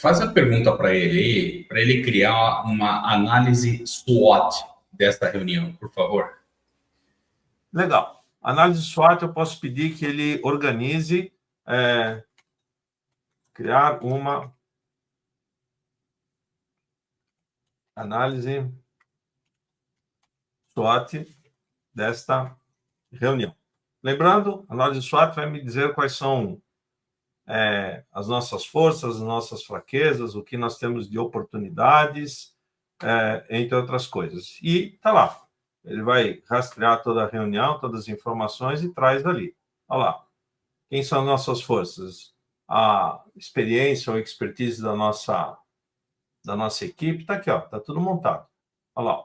Speaker 4: Faz a pergunta para ele aí, para ele criar uma análise SWOT desta reunião, por favor.
Speaker 2: Legal. Análise SWOT, eu posso pedir que ele organize, criar uma análise SWOT desta reunião. Lembrando, a análise SWOT vai me dizer quais são as nossas forças, as nossas fraquezas, o que nós temos de oportunidades, entre outras coisas. E está lá. Ele vai rastrear toda a reunião, todas as informações e traz ali. Olha lá. Quem são as nossas forças? A experiência ou expertise da nossa equipe está aqui, está tudo montado. Olha lá.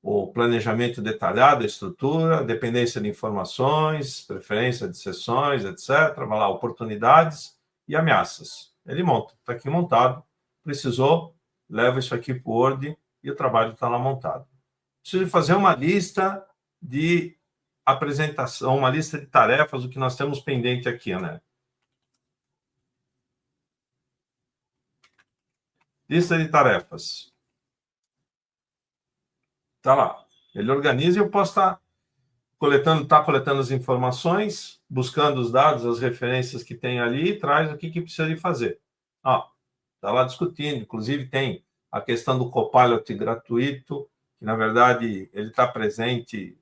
Speaker 2: O planejamento detalhado, a estrutura, dependência de informações, preferência de sessões, etc. Vai lá, oportunidades e ameaças. Ele monta, está aqui montado. Precisou, leva isso aqui para o Word e o trabalho está lá montado. Preciso fazer uma lista de apresentação, uma lista de tarefas, o que nós temos pendente aqui, né? Lista de tarefas. Está lá. Ele organiza e eu posso estar coletando as informações, buscando os dados, as referências que tem ali e traz o que precisa de fazer. Está lá discutindo. Inclusive, tem a questão do Copilot gratuito, que, na verdade, ele está presente.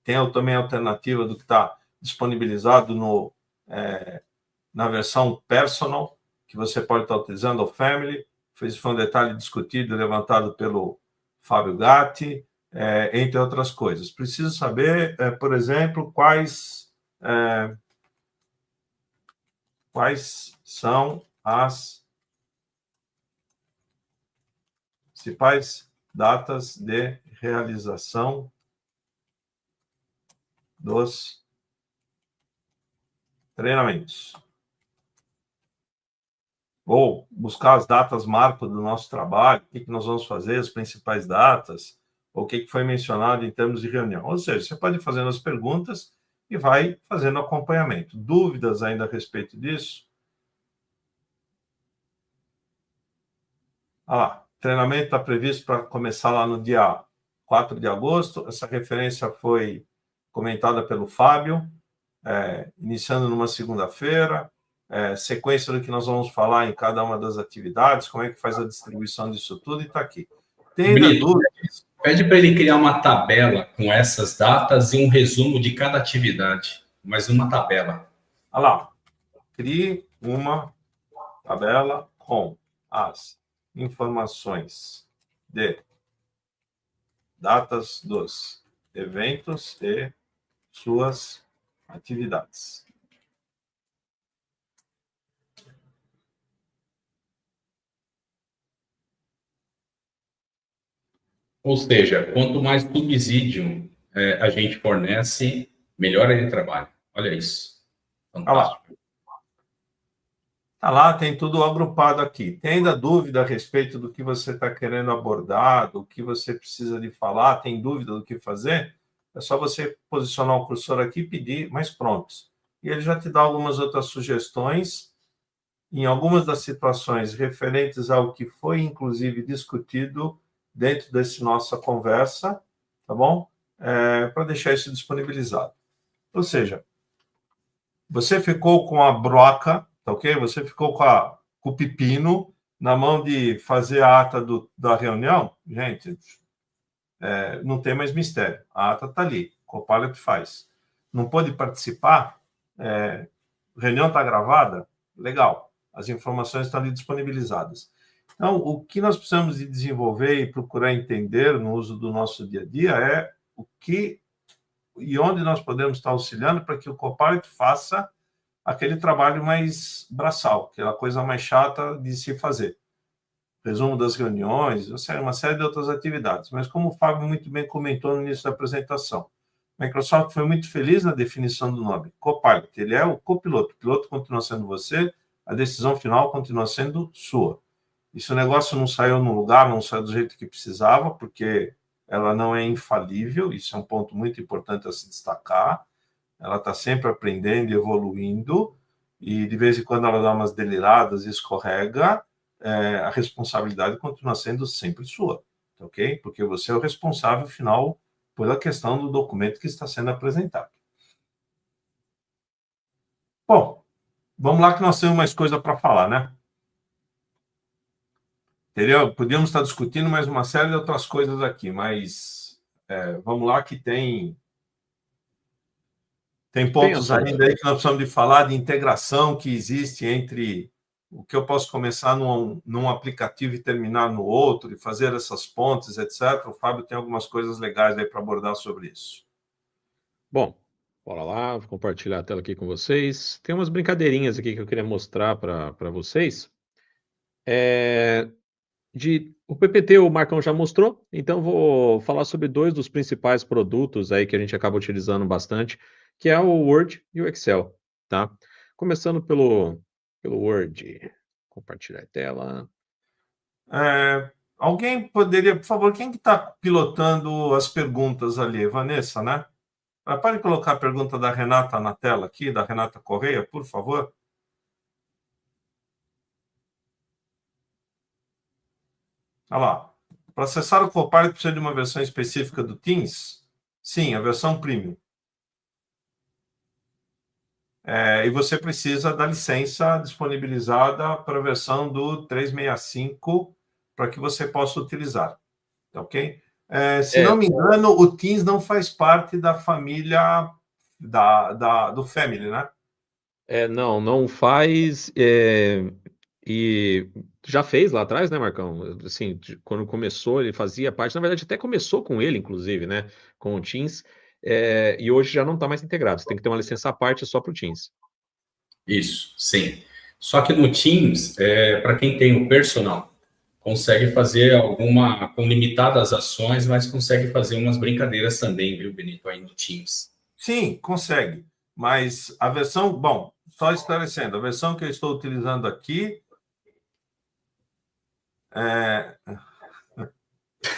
Speaker 2: Tem também a alternativa do que está disponibilizado na versão Personal, que você pode estar utilizando, o Family. Foi um detalhe discutido e levantado pelo Fábio Gatti, entre outras coisas. Preciso saber, por exemplo, quais são as principais datas de realização dos treinamentos. Ou buscar as datas marco do nosso trabalho, o que nós vamos fazer, as principais datas, ou o que foi mencionado em termos de reunião. Ou seja, você pode ir fazendo as perguntas e vai fazendo acompanhamento. Dúvidas ainda a respeito disso? Olha lá, o treinamento está previsto para começar lá no dia 4 de agosto. Essa referência foi comentada pelo Fábio, iniciando numa segunda-feira. Sequência do que nós vamos falar em cada uma das atividades, como é que faz a distribuição disso tudo, e está aqui. Tem dúvidas?
Speaker 4: Pede para ele criar uma tabela com essas datas e um resumo de cada atividade, mas uma tabela.
Speaker 2: Olha lá, crie uma tabela com as informações de datas dos eventos e suas atividades.
Speaker 4: Ou seja, quanto mais subsídio a gente fornece, melhor ele trabalha. Olha isso. Fantástico.
Speaker 2: Está lá, tem tudo agrupado aqui. Tem ainda dúvida a respeito do que você está querendo abordar, do que você precisa de falar, tem dúvida do que fazer? É só você posicionar o cursor aqui e pedir mais prontos. E ele já te dá algumas outras sugestões, em algumas das situações referentes ao que foi, inclusive, discutido dentro dessa nossa conversa, tá bom? Para deixar isso disponibilizado. Ou seja, você ficou com a broca, tá ok? Você ficou com o pepino na mão de fazer a ata da reunião? Gente, não tem mais mistério. A ata está ali, o Copilot faz. Não pôde participar? A reunião está gravada? Legal. As informações estão ali disponibilizadas. Então, o que nós precisamos de desenvolver e procurar entender no uso do nosso dia a dia é o que e onde nós podemos estar auxiliando para que o Copilot faça aquele trabalho mais braçal, aquela coisa mais chata de se fazer. Resumo das reuniões, uma série de outras atividades. Mas como o Fábio muito bem comentou no início da apresentação, a Microsoft foi muito feliz na definição do nome, Copilot. Ele é o copiloto. O piloto continua sendo você, a decisão final continua sendo sua. E se o negócio não saiu no lugar, não saiu do jeito que precisava, porque ela não é infalível, isso é um ponto muito importante a se destacar. Ela está sempre aprendendo e evoluindo, e de vez em quando ela dá umas deliradas e escorrega, a responsabilidade continua sendo sempre sua, ok? Porque você é o responsável final pela questão do documento que está sendo apresentado. Bom, vamos lá que nós temos mais coisa para falar, né? Entendeu? Podíamos estar discutindo mais uma série de outras coisas aqui, mas vamos lá que tem pontos ainda aí que nós precisamos de falar de integração que existe entre o que eu posso começar num aplicativo e terminar no outro, e fazer essas pontes, etc. O Fábio tem algumas coisas legais aí para abordar sobre isso.
Speaker 3: Bom, bora lá, vou compartilhar a tela aqui com vocês. Tem umas brincadeirinhas aqui que eu queria mostrar para vocês. O PPT o Marcão já mostrou, então vou falar sobre 2 dos principais produtos aí que a gente acaba utilizando bastante, que é o Word e o Excel, tá? Começando pelo Word. Compartilhar a tela.
Speaker 2: Alguém poderia, por favor, quem que está pilotando as perguntas ali? Vanessa, né? Pode colocar a pergunta da Renata na tela aqui, da Renata Correia, por favor. Olha lá. Para acessar o Copilot precisa de uma versão específica do Teams? Sim, a versão Premium. E você precisa da licença disponibilizada para a versão do 365 para que você possa utilizar. Ok? Se não me engano, o Teams não faz parte da família do Family, né?
Speaker 3: Não faz. E já fez lá atrás, né, Marcão? Assim, quando começou, ele fazia parte. Na verdade, até começou com ele, inclusive, né? Com o Teams. E hoje já não está mais integrado. Você tem que ter uma licença à parte só para o Teams.
Speaker 4: Isso, sim. Só que no Teams, para quem tem o personal, consegue fazer com limitadas ações, mas consegue fazer umas brincadeiras também, viu, Benito, aí no Teams.
Speaker 2: Sim, consegue. Mas a versão, bom, só esclarecendo, a versão que eu estou utilizando aqui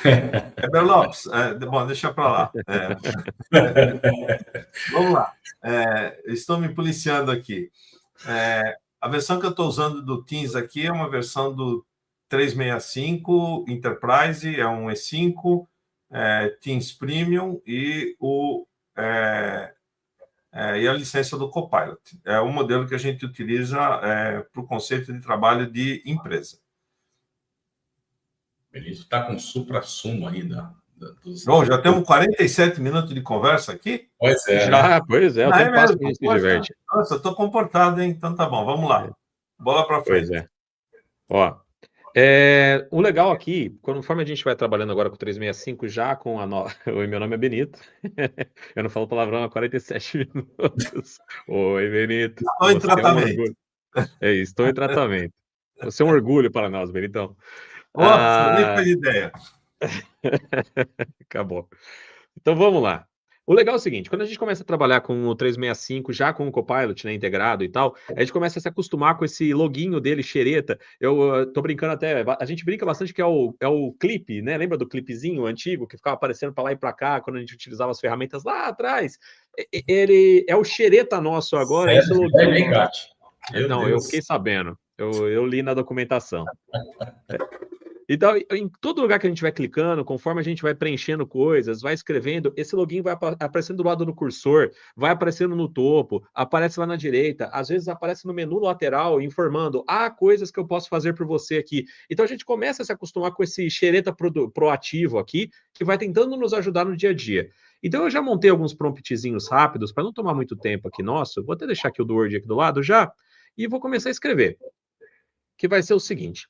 Speaker 2: Heber Lopes, bom, deixa para lá. Vamos lá. Estou me policiando aqui. A versão que eu estou usando do Teams aqui é uma versão do 365 Enterprise, é um E5, Teams Premium e a licença do Copilot. É o modelo que a gente utiliza para o conceito de trabalho de empresa.
Speaker 4: Benito está com supra-sumo aí dos...
Speaker 2: Bom, já temos 47 minutos de conversa aqui?
Speaker 4: Pois é.
Speaker 3: Pois é, o tempo passa que a gente se diverte.
Speaker 2: Nossa, eu estou comportado, hein? Então tá bom, vamos lá. Bola para frente.
Speaker 3: Pois é. Ó, o legal aqui, conforme a gente vai trabalhando agora com o 365, já com a nova... Oi, meu nome é Benito. Eu não falo palavrão há 47 minutos. Oi, Benito.
Speaker 2: Estou em tratamento.
Speaker 3: Estou em tratamento. Você é um orgulho para nós, Benitão.
Speaker 2: Nossa, nem faz ideia.
Speaker 3: Acabou. Então vamos lá. O legal é o seguinte, quando a gente começa a trabalhar com o 365, já com o Copilot, né, integrado e tal, a gente começa a se acostumar com esse loginho dele, xereta. Eu tô brincando até, a gente brinca bastante que é o clipe, né? Lembra do clipezinho antigo que ficava aparecendo para lá e para cá quando a gente utilizava as ferramentas lá atrás? Ele é o xereta nosso agora. Esse login. Não, eu fiquei sabendo. Eu li na documentação. Então, em todo lugar que a gente vai clicando, conforme a gente vai preenchendo coisas, vai escrevendo, esse login vai aparecendo do lado do cursor, vai aparecendo no topo, aparece lá na direita, às vezes aparece no menu lateral, informando, coisas que eu posso fazer por você aqui. Então, a gente começa a se acostumar com esse xereta proativo aqui, que vai tentando nos ajudar no dia a dia. Então, eu já montei alguns promptzinhos rápidos, para não tomar muito tempo aqui nosso, vou até deixar aqui o do Word aqui do lado já, e vou começar a escrever, que vai ser o seguinte...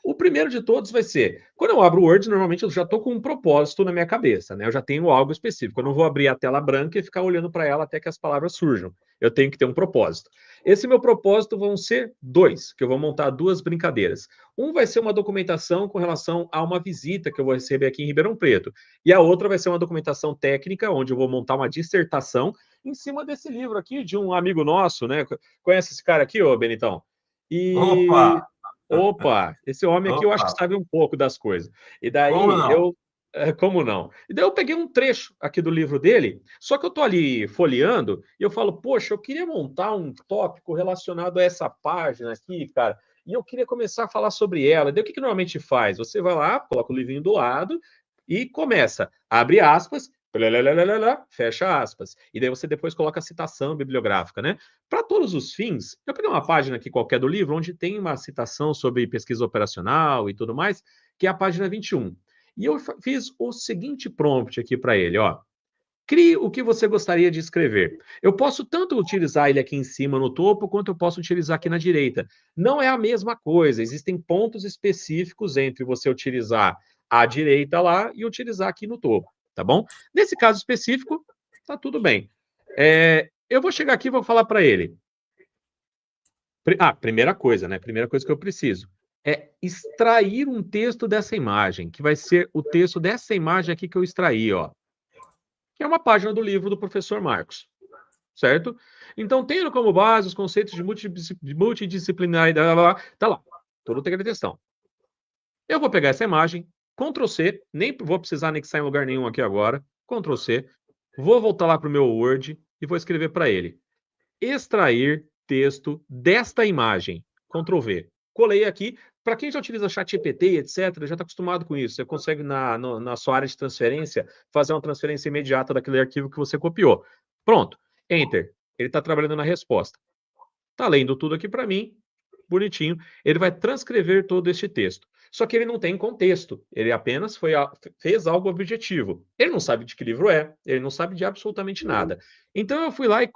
Speaker 3: O primeiro de todos vai ser, quando eu abro o Word, normalmente eu já estou com um propósito na minha cabeça, né? Eu já tenho algo específico. Eu não vou abrir a tela branca e ficar olhando para ela até que as palavras surjam. Eu tenho que ter um propósito. Esse meu propósito vão ser 2, que eu vou montar 2 brincadeiras. Um vai ser uma documentação com relação a uma visita que eu vou receber aqui em Ribeirão Preto. E a outra vai ser uma documentação técnica, onde eu vou montar uma dissertação em cima desse livro aqui, de um amigo nosso, né? Conhece esse cara aqui, ô Benitão?
Speaker 2: Opa!
Speaker 3: Opa, esse homem aqui eu acho que
Speaker 2: Opa,
Speaker 3: sabe um pouco das coisas. E daí
Speaker 2: como não?
Speaker 3: como não? E daí eu peguei um trecho aqui do livro dele, só que eu tô ali folheando e eu falo, poxa, eu queria montar um tópico relacionado a essa página aqui, cara, e eu queria começar a falar sobre ela. Daí o que que normalmente faz? Você vai lá, coloca o livrinho do lado e começa, abre aspas, fecha aspas. E daí você depois coloca a citação bibliográfica, né? Para todos os fins, eu peguei uma página aqui qualquer do livro, onde tem uma citação sobre pesquisa operacional e tudo mais, que é a página 21. E eu fiz o seguinte prompt aqui para ele, ó. Crie o que você gostaria de escrever. Eu posso tanto utilizar ele aqui em cima no topo, quanto eu posso utilizar aqui na direita. Não é a mesma coisa, existem pontos específicos entre você utilizar à direita lá e utilizar aqui no topo, tá bom? Nesse caso específico, tá tudo bem. Eu vou chegar aqui e vou falar para ele. Primeira coisa, né? Primeira coisa que eu preciso é extrair um texto dessa imagem, que vai ser o texto dessa imagem aqui que eu extraí, ó. Que é uma página do livro do professor Marcos, certo? Então, tendo como base os conceitos de multidisciplinaridade, tá lá, todo o texto da questão. Eu vou pegar essa imagem, Ctrl C, nem vou precisar anexar em lugar nenhum aqui agora, Ctrl C, vou voltar lá para o meu Word e vou escrever para ele. Extrair texto desta imagem. Ctrl V. Colei aqui. Para quem já utiliza ChatGPT, etc., já está acostumado com isso. Você consegue, na sua área de transferência, fazer uma transferência imediata daquele arquivo que você copiou. Pronto. Enter. Ele está trabalhando na resposta. Está lendo tudo aqui para mim. Bonitinho. Ele vai transcrever todo este texto. Só que ele não tem contexto. Ele apenas fez algo objetivo. Ele não sabe de que livro é. Ele não sabe de absolutamente nada. Então eu fui lá e...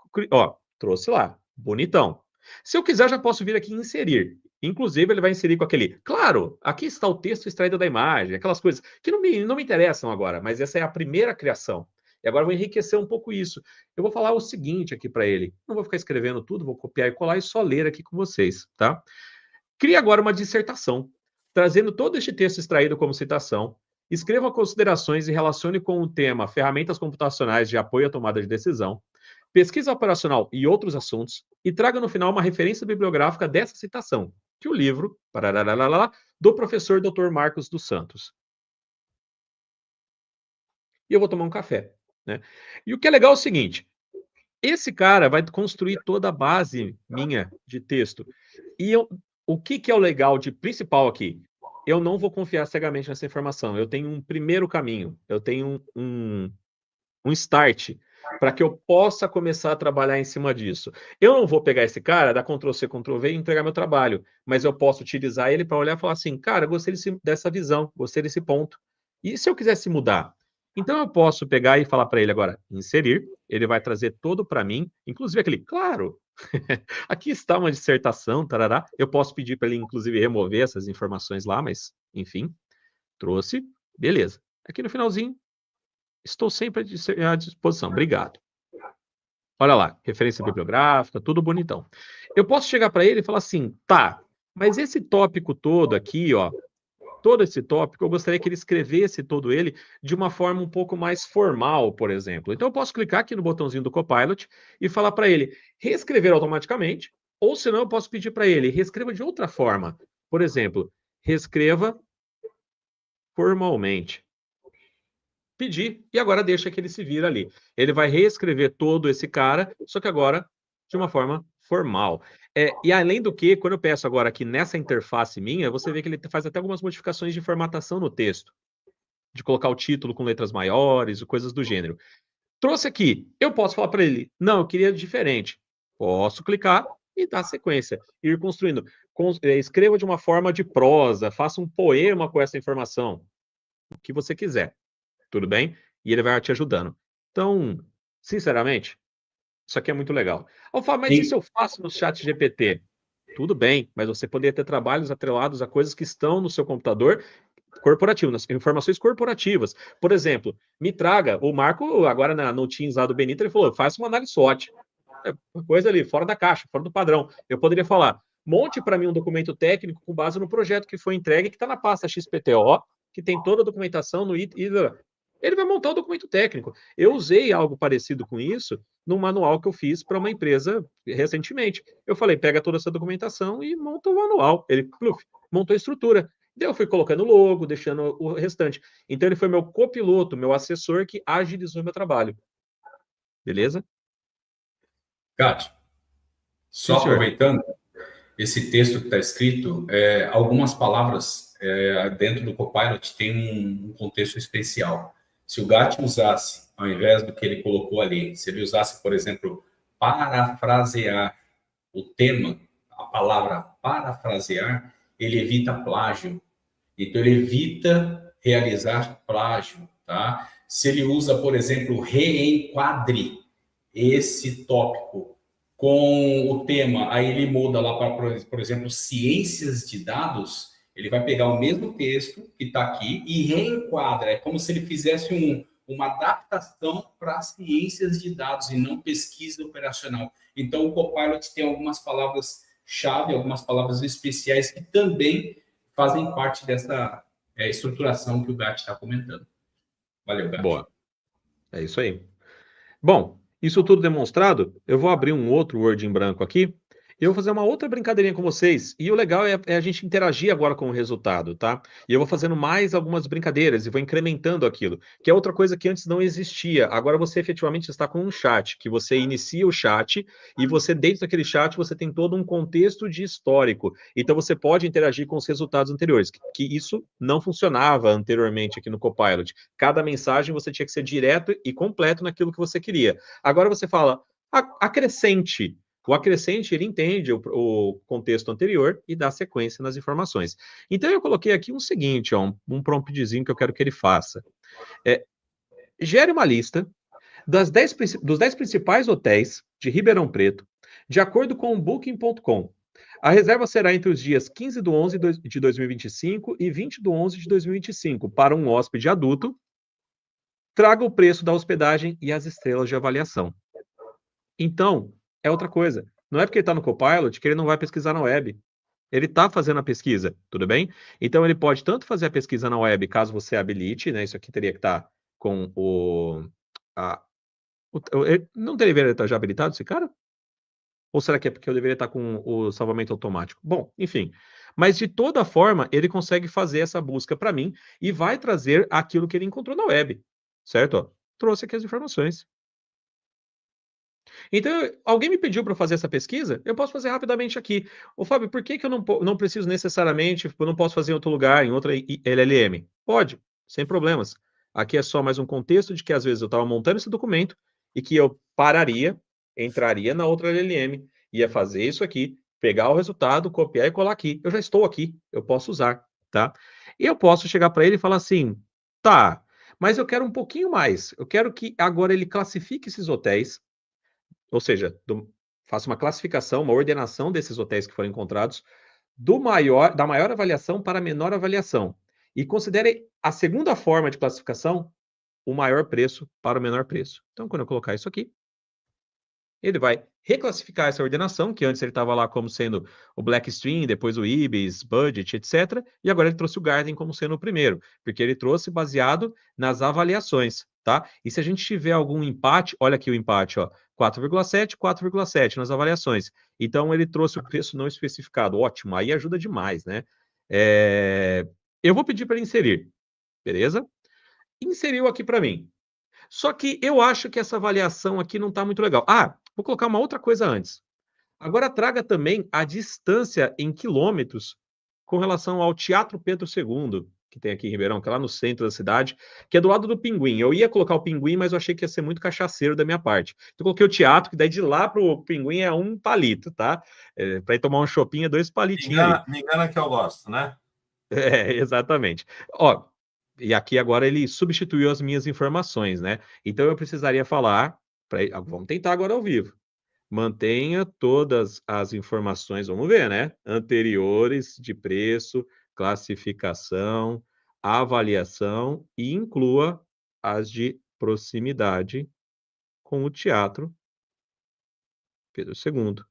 Speaker 3: trouxe lá. Bonitão. Se eu quiser, já posso vir aqui e inserir. Inclusive, ele vai inserir com aquele... Claro, aqui está o texto extraído da imagem. Aquelas coisas que não me interessam agora. Mas essa é a primeira criação. E agora eu vou enriquecer um pouco isso. Eu vou falar o seguinte aqui para ele. Não vou ficar escrevendo tudo, vou copiar e colar e só ler aqui com vocês, tá? Crie agora uma dissertação, trazendo todo este texto extraído como citação. Escreva considerações e relacione com o tema ferramentas computacionais de apoio à tomada de decisão, pesquisa operacional e outros assuntos, e traga no final uma referência bibliográfica dessa citação, que o livro, do professor Dr. Marcos dos Santos. E eu vou tomar um café, né? E o que é legal é o seguinte, esse cara vai construir toda a base minha de texto. E o que é o legal de principal aqui? Eu não vou confiar cegamente nessa informação. Eu tenho um primeiro caminho. Eu tenho um start para que eu possa começar a trabalhar em cima disso. Eu não vou pegar esse cara, dar Ctrl+C, Ctrl+V e entregar meu trabalho, mas eu posso utilizar ele para olhar e falar assim, cara, gostei dessa visão, gostei desse ponto. E se eu quisesse mudar? Então eu posso pegar e falar para ele agora, inserir, ele vai trazer todo para mim, inclusive aquele, claro, aqui está uma dissertação, tarará. Eu posso pedir para ele, inclusive, remover essas informações lá, mas, enfim, trouxe, beleza. Aqui no finalzinho, estou sempre à disposição. Obrigado. Olha lá, referência bibliográfica, tudo bonitão. Eu posso chegar para ele e falar assim, tá, mas esse tópico todo aqui, ó, todo esse tópico, eu gostaria que ele escrevesse todo ele de uma forma um pouco mais formal, por exemplo. Então eu posso clicar aqui no botãozinho do Copilot e falar para ele reescrever automaticamente, ou senão eu posso pedir para ele reescreva de outra forma. Por exemplo, reescreva formalmente. Pedir, e agora deixa que ele se vira ali. Ele vai reescrever todo esse cara, só que agora de uma forma formal. E além do que, quando eu peço agora aqui nessa interface minha, você vê que ele faz até algumas modificações de formatação no texto, de colocar o título com letras maiores, coisas do gênero. Trouxe aqui, eu posso falar para ele, não, eu queria diferente. Posso clicar e dar sequência, ir construindo. Escreva de uma forma de prosa, faça um poema com essa informação, o que você quiser. Tudo bem? E ele vai te ajudando. Então, sinceramente, isso aqui é muito legal. Eu falo, mas isso eu faço no ChatGPT? Tudo bem, mas você poderia ter trabalhos atrelados a coisas que estão no seu computador corporativo, nas informações corporativas. Por exemplo, me traga, o Marco, agora no Teams lá do Benito, ele falou, faça uma análise SWOT. É uma coisa ali, fora da caixa, fora do padrão. Eu poderia falar, monte para mim um documento técnico com base no projeto que foi entregue, que está na pasta XPTO, que tem toda a documentação no item. ele vai montar o documento técnico. Eu usei algo parecido com isso no manual que eu fiz para uma empresa recentemente. Eu falei, pega toda essa documentação e monta o manual. Ele, pluf, montou a estrutura. Daí eu fui colocando o logo, deixando o restante. Então ele foi meu copiloto, meu assessor que agilizou meu trabalho. Beleza?
Speaker 4: Kátia,
Speaker 3: Sim,
Speaker 4: só
Speaker 3: senhor.
Speaker 4: aproveitando, esse texto que está escrito, algumas palavras dentro do Copilot tem um contexto especial. Se o Gatti usasse, ao invés do que ele colocou ali, se ele usasse, por exemplo, parafrasear o tema, a palavra parafrasear, ele evita plágio. Então, ele evita realizar plágio, tá? Se ele usa, por exemplo, reenquadre esse tópico com o tema, aí ele muda lá para, por exemplo, ciências de dados, ele vai pegar o mesmo texto que está aqui e reenquadra. É como se ele fizesse uma adaptação para ciências de dados e não pesquisa operacional. Então, o Copilot tem algumas palavras-chave, algumas palavras especiais que também fazem parte dessa estruturação que o Gatti está comentando. Valeu, Gatti.
Speaker 3: Boa. É isso aí. Bom, isso tudo demonstrado, eu vou abrir um outro Word em branco aqui e eu vou fazer uma outra brincadeirinha com vocês. E o legal é a gente interagir agora com o resultado, tá? E eu vou fazendo mais algumas brincadeiras e vou incrementando aquilo, que é outra coisa que antes não existia. Agora você efetivamente está com um chat, que você inicia o chat e você, dentro daquele chat, você tem todo um contexto de histórico. Então você pode interagir com os resultados anteriores, que isso não funcionava anteriormente aqui no Copilot. Cada mensagem você tinha que ser direto e completo naquilo que você queria. Agora você fala, acrescente. O acrescente, ele entende o contexto anterior e dá sequência nas informações. Então, eu coloquei aqui um seguinte, ó, um promptzinho que eu quero que ele faça. Gere uma lista dos 10 principais hotéis de Ribeirão Preto, de acordo com o Booking.com. A reserva será entre os dias 15/11 de 2025 e 20/11 de 2025 para um hóspede adulto. Traga o preço da hospedagem e as estrelas de avaliação. Então, é outra coisa. Não é porque ele está no Copilot que ele não vai pesquisar na web. Ele está fazendo a pesquisa, tudo bem? Então, ele pode tanto fazer a pesquisa na web, caso você habilite, né? Isso aqui teria que estar com não deveria estar já habilitado esse cara? Ou será que é porque eu deveria estar com o salvamento automático? Bom, enfim. Mas, de toda forma, ele consegue fazer essa busca para mim e vai trazer aquilo que ele encontrou na web, certo? Ó, trouxe aqui as informações. Então, alguém me pediu para fazer essa pesquisa, eu posso fazer rapidamente aqui. Ô, Fábio, por que que eu não preciso necessariamente, eu não posso fazer em outro lugar, em outra LLM? Pode, sem problemas. Aqui é só mais um contexto de que, às vezes, eu estava montando esse documento e que eu pararia, entraria na outra LLM, ia fazer isso aqui, pegar o resultado, copiar e colar aqui. Eu já estou aqui, eu posso usar, tá? E eu posso chegar para ele e falar assim, tá, mas eu quero um pouquinho mais. Eu quero que agora ele classifique esses hotéis, ou seja, faça uma classificação, uma ordenação desses hotéis que foram encontrados, da maior avaliação para a menor avaliação. E considere a segunda forma de classificação, o maior preço para o menor preço. Então, quando eu colocar isso aqui, ele vai reclassificar essa ordenação, que antes ele estava lá como sendo o Blackstream, depois o Ibis, Budget, etc. E agora ele trouxe o Garden como sendo o primeiro, porque ele trouxe baseado nas avaliações, tá? E se a gente tiver algum empate, olha aqui o empate, ó, 4,7, 4,7 nas avaliações. Então ele trouxe o preço não especificado. Ótimo, aí ajuda demais, né? Eu vou pedir para ele inserir, beleza? Inseriu aqui para mim. Só que eu acho que essa avaliação aqui não está muito legal. Vou colocar uma outra coisa antes. Agora traga também a distância em quilômetros com relação ao Teatro Pedro II, que tem aqui em Ribeirão, que é lá no centro da cidade, que é do lado do Pinguim. Eu ia colocar o Pinguim, mas eu achei que ia ser muito cachaceiro da minha parte. Então eu coloquei o teatro, que daí de lá pro Pinguim é um palito, tá? Para ir tomar um shopping é 2 palitinhos.
Speaker 2: Me engana que eu gosto, né?
Speaker 3: Exatamente. Ó, e aqui agora ele substituiu as minhas informações, né? Então eu precisaria falar, vamos tentar agora ao vivo. Mantenha todas as informações, vamos ver, né? Anteriores de preço, classificação, avaliação e inclua as de proximidade com o Teatro Pedro II.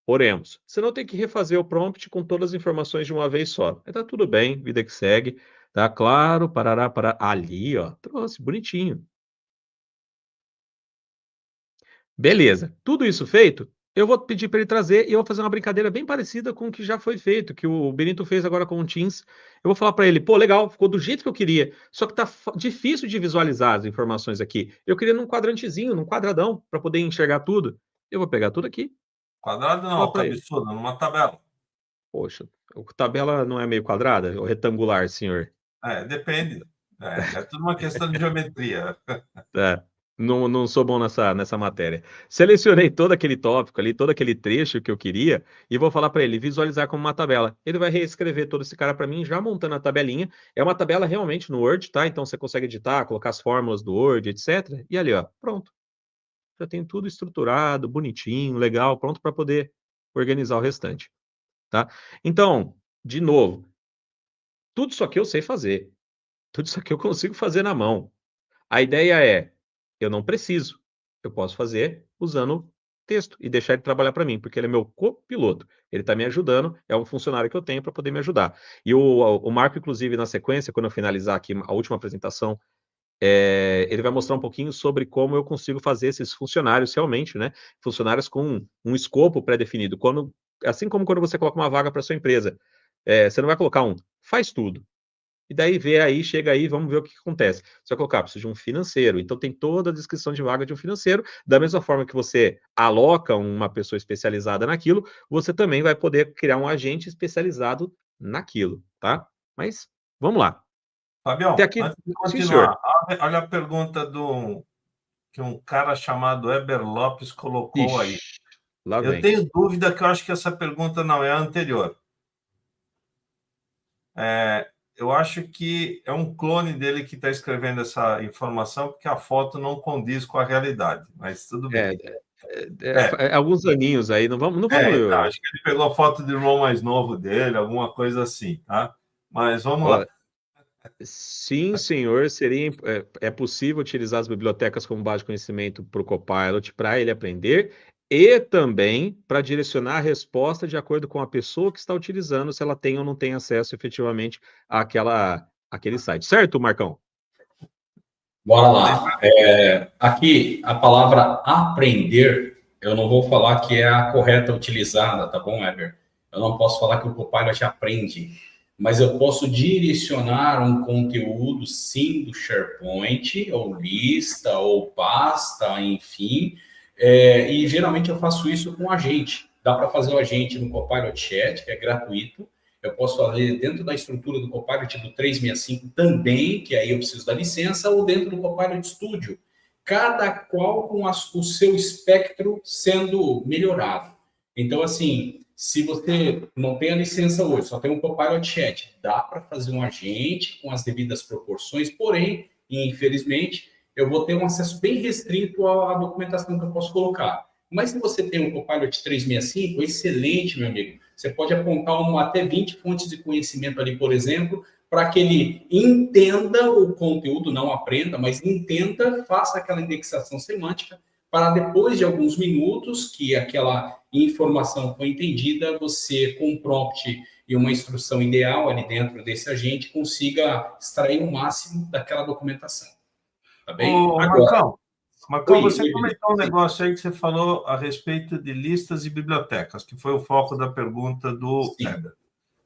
Speaker 3: Oremos. Você não tem que refazer o prompt com todas as informações de uma vez só. Tá tudo bem, vida que segue. Tá claro, parará, parará. Ali, ó, trouxe, bonitinho. Beleza, tudo isso feito, eu vou pedir para ele trazer e eu vou fazer uma brincadeira bem parecida com o que já foi feito, que o Benito fez agora com o Teams. Eu vou falar para ele: "Pô, legal, ficou do jeito que eu queria, só que tá difícil de visualizar as informações aqui. Eu queria num quadrantezinho, num quadradão, para poder enxergar tudo". Eu vou pegar tudo aqui,
Speaker 2: Quadrado
Speaker 3: falar
Speaker 2: não,
Speaker 3: para ele:
Speaker 2: cabeçudo, numa tabela.
Speaker 3: "Poxa, a tabela não é meio quadrada ou retangular, senhor?".
Speaker 2: Depende. É tudo uma questão de geometria.
Speaker 3: É, não sou bom nessa matéria. Selecionei todo aquele tópico ali, todo aquele trecho que eu queria, e vou falar para ele visualizar como uma tabela. Ele vai reescrever todo esse cara para mim, já montando a tabelinha. É uma tabela realmente no Word, tá? Então você consegue editar, colocar as fórmulas do Word, etc. E ali, ó, pronto. Já tem tudo estruturado, bonitinho, legal, pronto para poder organizar o restante, tá? Então, de novo, tudo isso aqui eu sei fazer. Tudo isso aqui eu consigo fazer na mão. A ideia é, eu não preciso, eu posso fazer usando texto e deixar ele trabalhar para mim, porque ele é meu copiloto. Ele está me ajudando, é um funcionário que eu tenho para poder me ajudar. E o Marco, inclusive, na sequência, quando eu finalizar aqui a última apresentação, ele vai mostrar um pouquinho sobre como eu consigo fazer esses funcionários realmente, né? Funcionários com um escopo pré-definido. Assim como quando você coloca uma vaga para sua empresa, você não vai colocar faz tudo. E daí chega aí, vamos ver o que acontece. Você vai colocar, precisa de um financeiro. Então tem toda a descrição de vaga de um financeiro. Da mesma forma que você aloca uma pessoa especializada naquilo, você também vai poder criar um agente especializado naquilo, tá? Mas vamos lá. Até
Speaker 2: Fabião,
Speaker 3: aqui,
Speaker 2: antes de
Speaker 3: sim, senhor.
Speaker 2: continuar, olha a pergunta que um cara chamado Eber Lopes colocou aí.
Speaker 3: Ixi, lá
Speaker 2: Eu
Speaker 3: vem.
Speaker 2: tenho dúvida que eu acho que essa pergunta não é a anterior. Eu acho que é um clone dele que está escrevendo essa informação, porque a foto não condiz com a realidade, mas tudo
Speaker 3: É,
Speaker 2: bem. É,
Speaker 3: alguns aninhos aí, não vamos.
Speaker 2: então, acho que ele pegou a foto do irmão mais novo dele, alguma coisa assim, tá? Mas vamos
Speaker 3: Ó,
Speaker 2: lá.
Speaker 3: sim, senhor, é possível utilizar as bibliotecas como base de conhecimento para o Copilot, para ele aprender, e também para direcionar a resposta de acordo com a pessoa que está utilizando, se ela tem ou não tem acesso efetivamente àquele site. Certo, Marcão?
Speaker 4: Bora lá. Aqui, a palavra aprender, eu não vou falar que é a correta utilizada, tá bom, Eber? Eu não posso falar que o Copilot aprende, mas eu posso direcionar um conteúdo, sim, do SharePoint, ou lista, ou pasta, enfim, e geralmente eu faço isso com agente. Dá para fazer o agente no Copilot Chat, que é gratuito. Eu posso fazer dentro da estrutura do Copilot do 365 também, que aí eu preciso da licença, ou dentro do Copilot Studio. Cada qual com o seu espectro sendo melhorado. Então, assim, se você não tem a licença hoje, só tem um Copilot Chat, dá para fazer um agente com as devidas proporções, porém, infelizmente, eu vou ter um acesso bem restrito à documentação que eu posso colocar. Mas se você tem um Copilot 365, excelente, meu amigo. Você pode apontar até 20 fontes de conhecimento ali, por exemplo, para que ele entenda o conteúdo, não aprenda, mas entenda, faça aquela indexação semântica, para depois de alguns minutos que aquela informação foi entendida, você, com um prompt e uma instrução ideal ali dentro desse agente, consiga extrair o máximo daquela documentação. Tá bem?
Speaker 2: Ô,
Speaker 4: Agora,
Speaker 2: Marcão, você
Speaker 4: oi,
Speaker 2: comentou um negócio aí que você falou a respeito de listas e bibliotecas, que foi o foco da pergunta do
Speaker 4: sim,
Speaker 2: Heber.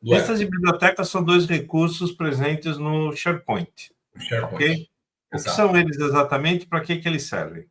Speaker 4: do
Speaker 2: Listas
Speaker 4: Apple,
Speaker 2: e bibliotecas são dois recursos presentes no SharePoint,
Speaker 4: do SharePoint.
Speaker 2: ok? O que
Speaker 4: Exato.
Speaker 2: são eles exatamente? Para que eles servem?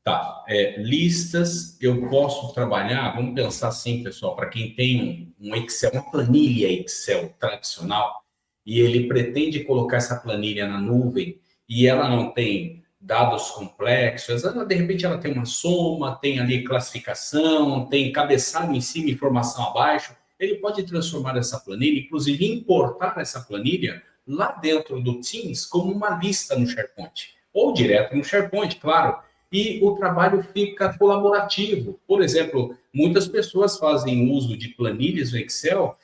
Speaker 4: Tá, listas eu posso trabalhar, vamos pensar assim, pessoal, para quem tem um Excel, uma planilha Excel tradicional, e ele pretende colocar essa planilha na nuvem, e ela não tem dados complexos, de repente ela tem uma soma, tem ali classificação, tem cabeçalho em cima, informação abaixo, ele pode transformar essa planilha, inclusive importar essa planilha lá dentro do Teams como uma lista no SharePoint, ou direto no SharePoint, claro, e o trabalho fica colaborativo. Por exemplo, muitas pessoas fazem uso de planilhas no Excel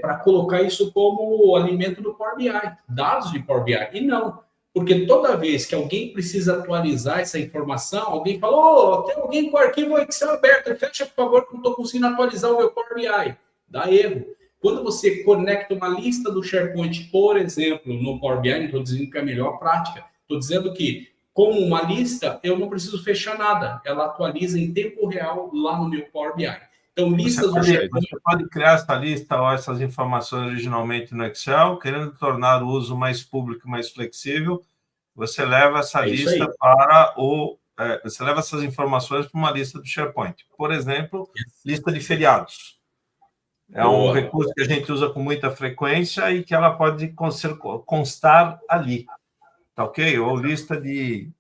Speaker 4: para colocar isso como alimento do Power BI, dados de Power BI. E não, porque toda vez que alguém precisa atualizar essa informação, alguém fala, tem alguém com o arquivo Excel aberto, fecha, por favor, que eu não estou conseguindo atualizar o meu Power BI. Dá erro. Quando você conecta uma lista do SharePoint, por exemplo, no Power BI, não estou dizendo que é a melhor prática, estou dizendo que, como uma lista, eu não preciso fechar nada. Ela atualiza em tempo real lá no meu Power BI. Então, listas do SharePoint...
Speaker 2: Você pode criar essa lista ou essas informações originalmente no Excel, querendo tornar o uso mais público, mais flexível. Você leva essa lista para você leva essas informações para uma lista do SharePoint. Por exemplo, lista de feriados. É um recurso que a gente usa com muita frequência e que ela pode constar ali, tá ok? Ou lista de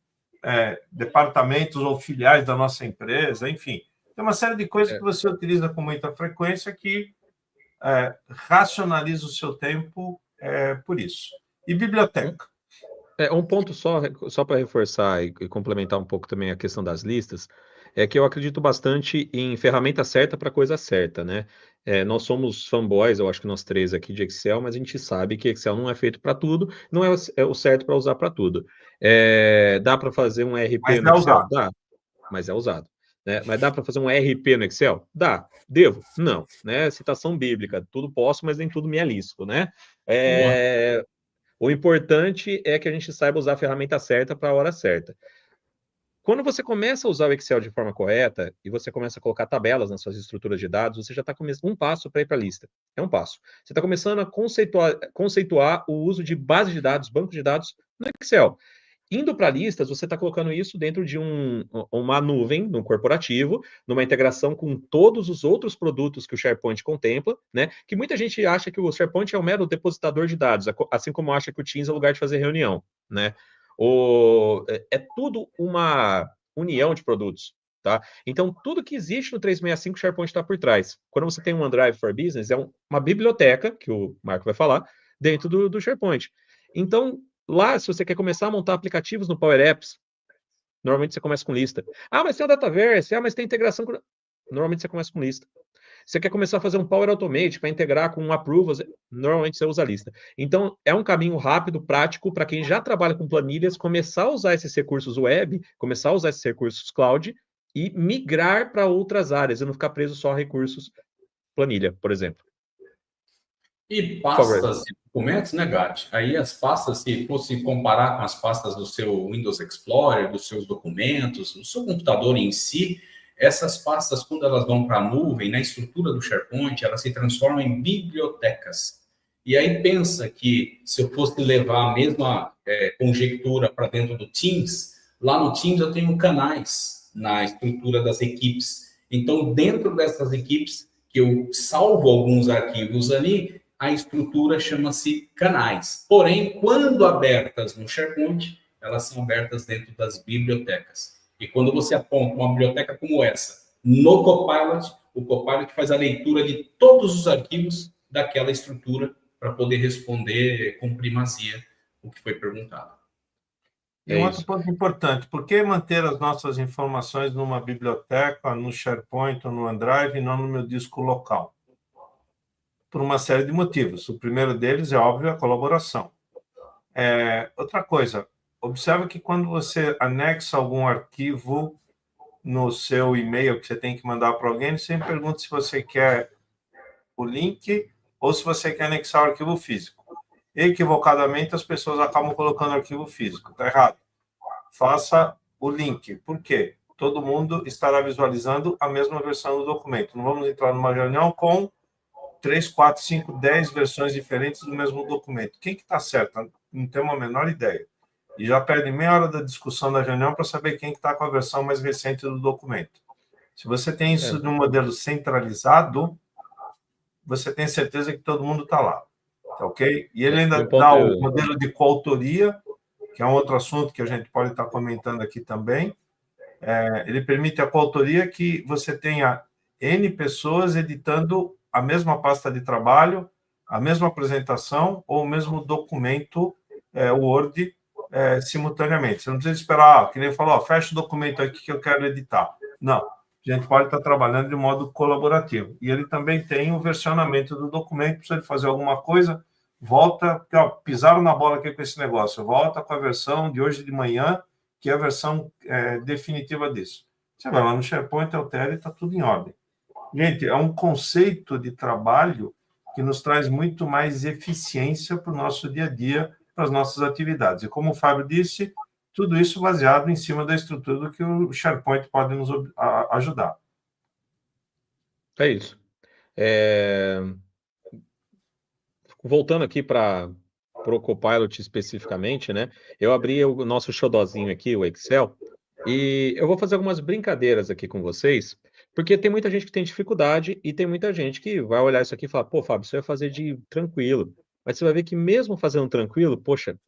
Speaker 2: departamentos ou filiais da nossa empresa, enfim. Tem uma série de coisas que você utiliza com muita frequência que racionaliza o seu tempo por isso. E biblioteca?
Speaker 3: Um ponto só para reforçar e complementar um pouco também a questão das listas, é que eu acredito bastante em ferramenta certa para coisa certa, né? Nós somos fanboys, eu acho que nós três aqui de Excel, mas a gente sabe que Excel não é feito para tudo, não é o certo para usar para tudo. Dá para fazer um RP no Excel? Dá, mas é usado. Né? Mas dá para fazer um RP no Excel? Dá. Devo? Não. Né? Citação bíblica, tudo posso, mas nem tudo me é lícito, né? O importante é que a gente saiba usar a ferramenta certa para a hora certa. Quando você começa a usar o Excel de forma correta e você começa a colocar tabelas nas suas estruturas de dados, você já está começando um passo para ir para a lista. É um passo. Você está começando a conceituar o uso de base de dados, banco de dados no Excel. Indo para listas, você está colocando isso dentro de uma nuvem, no corporativo, numa integração com todos os outros produtos que o SharePoint contempla, né? Que muita gente acha que o SharePoint é um mero depositador de dados, assim como acha que o Teams é o lugar de fazer reunião, né? É tudo uma união de produtos, tá? Então, tudo que existe no 365, o SharePoint está por trás. Quando você tem um OneDrive for Business, é uma biblioteca, que o Marco vai falar, dentro do SharePoint. Então, lá, se você quer começar a montar aplicativos no Power Apps, normalmente você começa com lista. Mas tem o Dataverse, mas tem integração com... Normalmente você começa com lista. Você quer começar a fazer um Power Automate para integrar com um Approvals, normalmente você usa a lista. Então, é um caminho rápido, prático, para quem já trabalha com planilhas, começar a usar esses recursos web, começar a usar esses recursos cloud e migrar para outras áreas, e não ficar preso só a recursos planilha, por exemplo.
Speaker 4: E pastas e documentos, né, Gatti? Aí as pastas, se fosse comparar com as pastas do seu Windows Explorer, dos seus documentos, do seu computador em si, essas pastas, quando elas vão para a nuvem, na estrutura do SharePoint, elas se transformam em bibliotecas. E aí pensa que se eu fosse levar a mesma conjectura para dentro do Teams, lá no Teams eu tenho canais na estrutura das equipes. Então, dentro dessas equipes, que eu salvo alguns arquivos ali, a estrutura chama-se canais. Porém, quando abertas no SharePoint, elas são abertas dentro das bibliotecas. E quando você aponta uma biblioteca como essa no Copilot, o Copilot faz a leitura de todos os arquivos daquela estrutura para poder responder com primazia o que foi perguntado.
Speaker 2: E um outro ponto importante, por que manter as nossas informações numa biblioteca, no SharePoint ou no OneDrive e não no meu disco local? Por uma série de motivos. O primeiro deles é, óbvio, a colaboração. Outra coisa, observa que quando você anexa algum arquivo no seu e-mail que você tem que mandar para alguém, ele sempre pergunta se você quer o link ou se você quer anexar o arquivo físico. Equivocadamente, as pessoas acabam colocando arquivo físico. Está errado. Faça o link. Por quê? Todo mundo estará visualizando a mesma versão do documento. Não vamos entrar numa reunião com 3, 4, 5, 10 versões diferentes do mesmo documento. Quem que está certo? Não tem uma menor ideia. E já perde meia hora da discussão da reunião para saber quem está com a versão mais recente do documento. Se você tem isso num modelo centralizado, você tem certeza que todo mundo está lá. Tá ok? E ele ainda dá o modelo de coautoria, que é um outro assunto que a gente pode estar comentando aqui também. Ele permite a coautoria que você tenha N pessoas editando a mesma pasta de trabalho, a mesma apresentação ou o mesmo documento Word simultaneamente. Você não precisa esperar, que nem falou, fecha o documento aqui que eu quero editar. Não, a gente pode estar trabalhando de modo colaborativo. E ele também tem o versionamento do documento, se ele fazer alguma coisa, volta, porque, pisaram na bola aqui com esse negócio, volta com a versão de hoje de manhã, que é a versão definitiva disso. Você vai lá no SharePoint, altera e está tudo em ordem. Gente, é um conceito de trabalho que nos traz muito mais eficiência para o nosso dia a dia, para as nossas atividades. E como o Fábio disse, tudo isso baseado em cima da estrutura do que o SharePoint pode nos ajudar.
Speaker 3: É isso. Voltando aqui para o Copilot especificamente, né? Eu abri o nosso xodózinho aqui, o Excel, e eu vou fazer algumas brincadeiras aqui com vocês, porque tem muita gente que tem dificuldade e tem muita gente que vai olhar isso aqui e falar, pô, Fábio, você vai fazer de tranquilo. Mas você vai ver que mesmo fazendo tranquilo, poxa,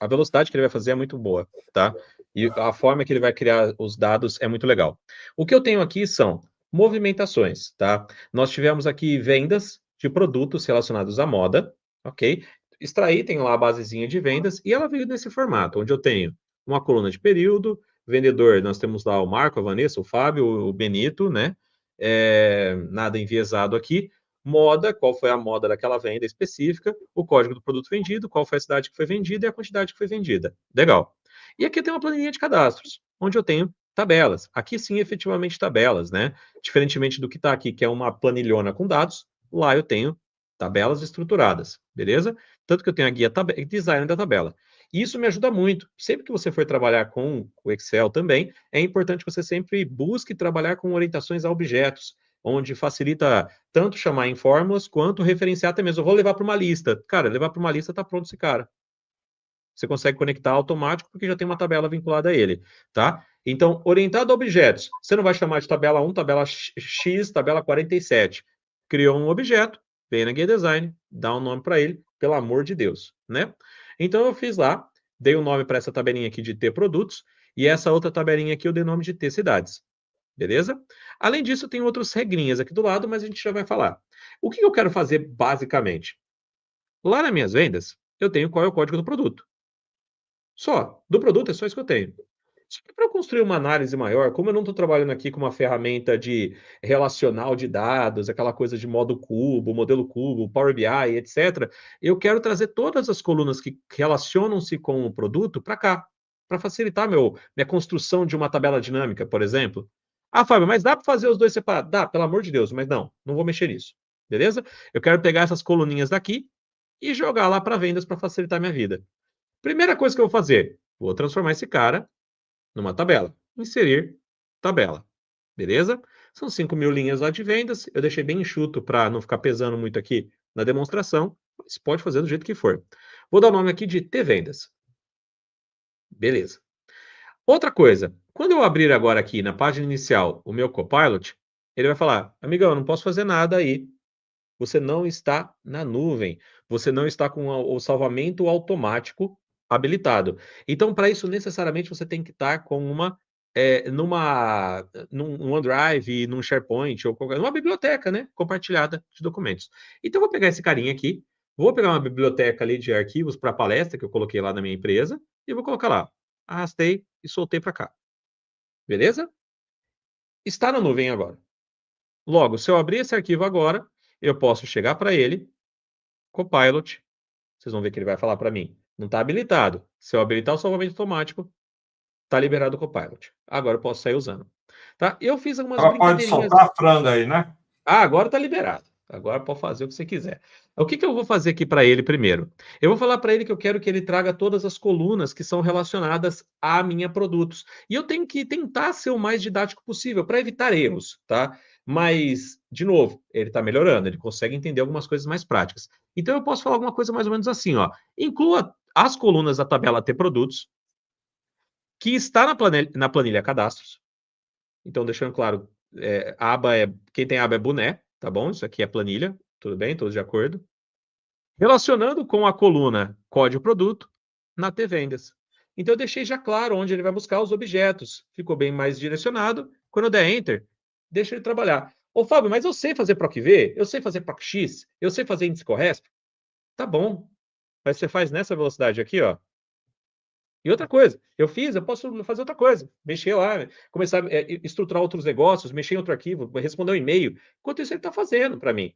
Speaker 3: a velocidade que ele vai fazer é muito boa, tá? E a forma que ele vai criar os dados é muito legal. O que eu tenho aqui são movimentações, tá? Nós tivemos aqui vendas de produtos relacionados à moda, ok? Extraí, tem lá a basezinha de vendas, e ela veio nesse formato, onde eu tenho uma coluna de período, vendedor, nós temos lá o Marco, a Vanessa, o Fábio, o Benito, né? Nada enviesado aqui. Moda, qual foi a moda daquela venda específica, o código do produto vendido, qual foi a cidade que foi vendida e a quantidade que foi vendida. Legal. E aqui tem uma planilha de cadastros, onde eu tenho tabelas. Aqui sim, efetivamente, tabelas, né? Diferentemente do que está aqui, que é uma planilhona com dados, lá eu tenho tabelas estruturadas, beleza? Tanto que eu tenho a guia design da tabela. E isso me ajuda muito. Sempre que você for trabalhar com o Excel também, é importante que você sempre busque trabalhar com orientações a objetos, onde facilita tanto chamar em fórmulas, quanto referenciar até mesmo. Eu vou levar para uma lista. Cara, levar para uma lista, está pronto esse cara. Você consegue conectar automático, porque já tem uma tabela vinculada a ele, tá? Então, orientado a objetos, você não vai chamar de tabela 1, tabela X, tabela 47. Criou um objeto, vem na Guia Design, dá um nome para ele, pelo amor de Deus, né? Então, eu fiz lá, dei o um nome para essa tabelinha aqui de T produtos, e essa outra tabelinha aqui eu dei nome de T cidades. Beleza? Além disso, tem outras regrinhas aqui do lado, mas a gente já vai falar. O que eu quero fazer basicamente? Lá nas minhas vendas, eu tenho qual é o código do produto. Só. Do produto é só isso que eu tenho. Só que para eu construir uma análise maior, como eu não estou trabalhando aqui com uma ferramenta de relacional de dados, aquela coisa de modo cubo, modelo cubo, Power BI, etc., eu quero trazer todas as colunas que relacionam-se com o produto para cá, para facilitar minha construção de uma tabela dinâmica, por exemplo. Ah, Fábio, mas dá para fazer os dois separados? Dá, pelo amor de Deus, mas não vou mexer nisso. Beleza? Eu quero pegar essas coluninhas daqui e jogar lá para vendas para facilitar minha vida. Primeira coisa que eu vou fazer, vou transformar esse cara numa tabela. Inserir tabela. Beleza? São 5.000 linhas lá de vendas. Eu deixei bem enxuto para não ficar pesando muito aqui na demonstração. Mas pode fazer do jeito que for. Vou dar o nome aqui de T-Vendas. Beleza. Outra coisa, quando eu abrir agora aqui na página inicial o meu Copilot, ele vai falar, amigão, eu não posso fazer nada aí. Você não está na nuvem. Você não está com o salvamento automático habilitado. Então, para isso, necessariamente, você tem que estar com num OneDrive, num SharePoint, ou numa biblioteca, né? Compartilhada de documentos. Então, eu vou pegar esse carinha aqui, vou pegar uma biblioteca ali de arquivos para palestra que eu coloquei lá na minha empresa, e vou colocar lá. Arrastei e soltei para cá. Beleza? Está na nuvem agora. Logo, se eu abrir esse arquivo agora, eu posso chegar para ele, Copilot, vocês vão ver que ele vai falar para mim, não está habilitado. Se eu habilitar o salvamento automático, está liberado o Copilot. Agora eu posso sair usando. Tá? Eu fiz algumas
Speaker 2: Ela pode
Speaker 3: brincadeirinhas.
Speaker 2: soltar a franga aí, né?
Speaker 3: Agora está liberado. Agora pode fazer o que você quiser. O que eu vou fazer aqui para ele primeiro? Eu vou falar para ele que eu quero que ele traga todas as colunas que são relacionadas a minha produtos. E eu tenho que tentar ser o mais didático possível para evitar erros, tá? Mas, de novo, ele está melhorando, ele consegue entender algumas coisas mais práticas. Então eu posso falar alguma coisa mais ou menos assim, ó. Inclua as colunas da tabela T produtos, que está na planilha cadastros. Então, deixando claro, quem tem aba é boné, tá bom? Isso aqui é planilha, tudo bem? Todos de acordo? Relacionando com a coluna código produto na T-Vendas. Então, eu deixei já claro onde ele vai buscar os objetos. Ficou bem mais direcionado. Quando eu der Enter, deixa ele trabalhar. Ô, Fábio, mas eu sei fazer PROC-V, eu sei fazer PROC-X, eu sei fazer índice CORRESP. Tá bom. Mas você faz nessa velocidade aqui, ó. E outra coisa, eu posso fazer outra coisa, mexer lá, começar a estruturar outros negócios, mexer em outro arquivo, responder um e-mail. Enquanto isso, ele está fazendo para mim.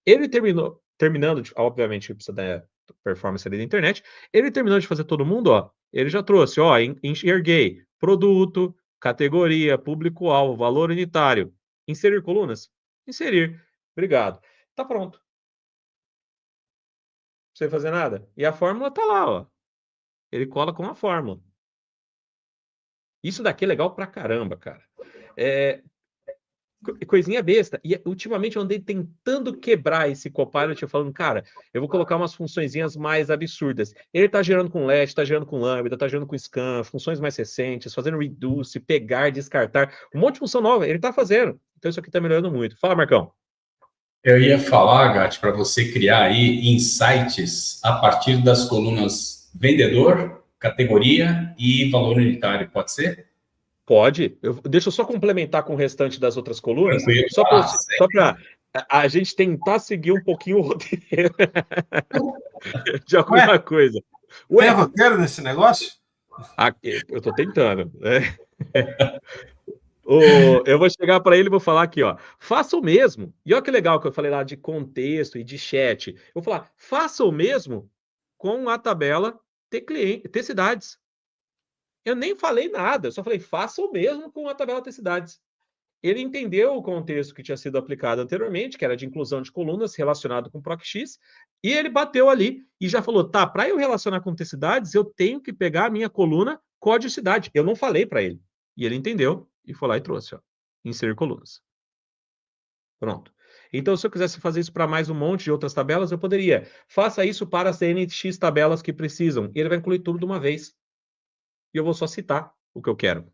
Speaker 3: Ele terminando, obviamente, precisa da performance ali da internet, ele terminando de fazer todo mundo, ó, ele já trouxe, ó, enxerguei, produto, categoria, público-alvo, valor unitário, inserir colunas? Inserir. Obrigado. Tá pronto. sem fazer nada. E a fórmula tá lá, ó. Ele cola com a fórmula. Isso daqui é legal pra caramba, cara. Coisinha besta. E ultimamente eu andei tentando quebrar esse Copilot, falando, cara, eu vou colocar umas funçõezinhas mais absurdas. Ele tá gerando com LED, tá gerando com Lambda, tá gerando com Scan, funções mais recentes, fazendo reduce, pegar, descartar, um monte de função nova, ele tá fazendo. Então isso aqui tá melhorando muito. Fala, Marcão.
Speaker 4: Eu ia falar, Gatti, para você criar aí insights a partir das colunas vendedor, categoria e valor unitário, pode ser?
Speaker 3: Pode. Deixa eu só complementar com o restante das outras colunas,
Speaker 4: Tranquilo.
Speaker 3: só para a gente tentar seguir um pouquinho o roteiro de alguma coisa.
Speaker 2: Tem roteiro nesse negócio?
Speaker 3: Eu estou tentando. Né? Eu vou chegar para ele e vou falar aqui, ó. Faça o mesmo. E olha que legal que eu falei lá de contexto e de chat. Eu vou falar, faça o mesmo com a tabela ter cidades. Eu nem falei nada, eu só falei, faça o mesmo com a tabela ter cidades. Ele entendeu o contexto que tinha sido aplicado anteriormente, que era de inclusão de colunas relacionado com PROC-X, e ele bateu ali e já falou, tá, para eu relacionar com T-cidades, eu tenho que pegar a minha coluna código cidade. Eu não falei para ele. E ele entendeu e foi lá e trouxe, ó, inserir colunas. Pronto. Então, se eu quisesse fazer isso para mais um monte de outras tabelas, eu poderia. Faça isso para as NX tabelas que precisam. E ele vai incluir tudo de uma vez. E eu vou só citar o que eu quero.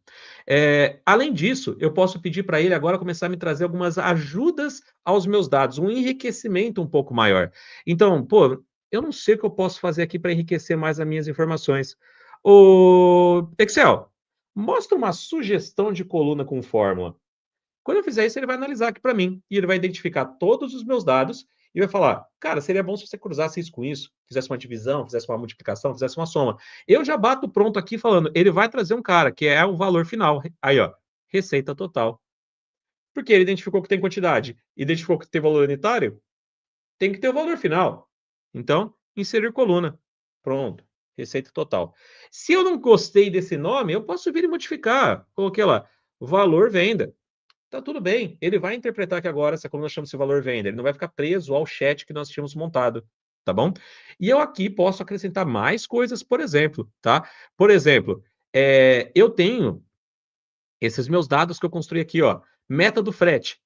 Speaker 3: Além disso, eu posso pedir para ele agora começar a me trazer algumas ajudas aos meus dados, um enriquecimento um pouco maior. Então, pô, eu não sei o que eu posso fazer aqui para enriquecer mais as minhas informações. O Excel, mostra uma sugestão de coluna com fórmula. Quando eu fizer isso, ele vai analisar aqui para mim e ele vai identificar todos os meus dados e vai falar, cara, seria bom se você cruzasse isso com isso, fizesse uma divisão, fizesse uma multiplicação, fizesse uma soma. Eu já bato pronto aqui falando, ele vai trazer um cara, que é o valor final. Aí, ó, receita total. Porque ele identificou que tem quantidade, identificou que tem valor unitário, tem que ter o valor final. Então, inserir coluna. Pronto, receita total. Se eu não gostei desse nome, eu posso vir e modificar. Coloquei lá, valor venda. Tá tudo bem, ele vai interpretar que agora essa coluna chama-se valor venda, ele não vai ficar preso ao chat que nós tínhamos montado, tá bom? E eu aqui posso acrescentar mais coisas, por exemplo, tá? Por exemplo, eu tenho esses meus dados que eu construí aqui, ó, meta do frete.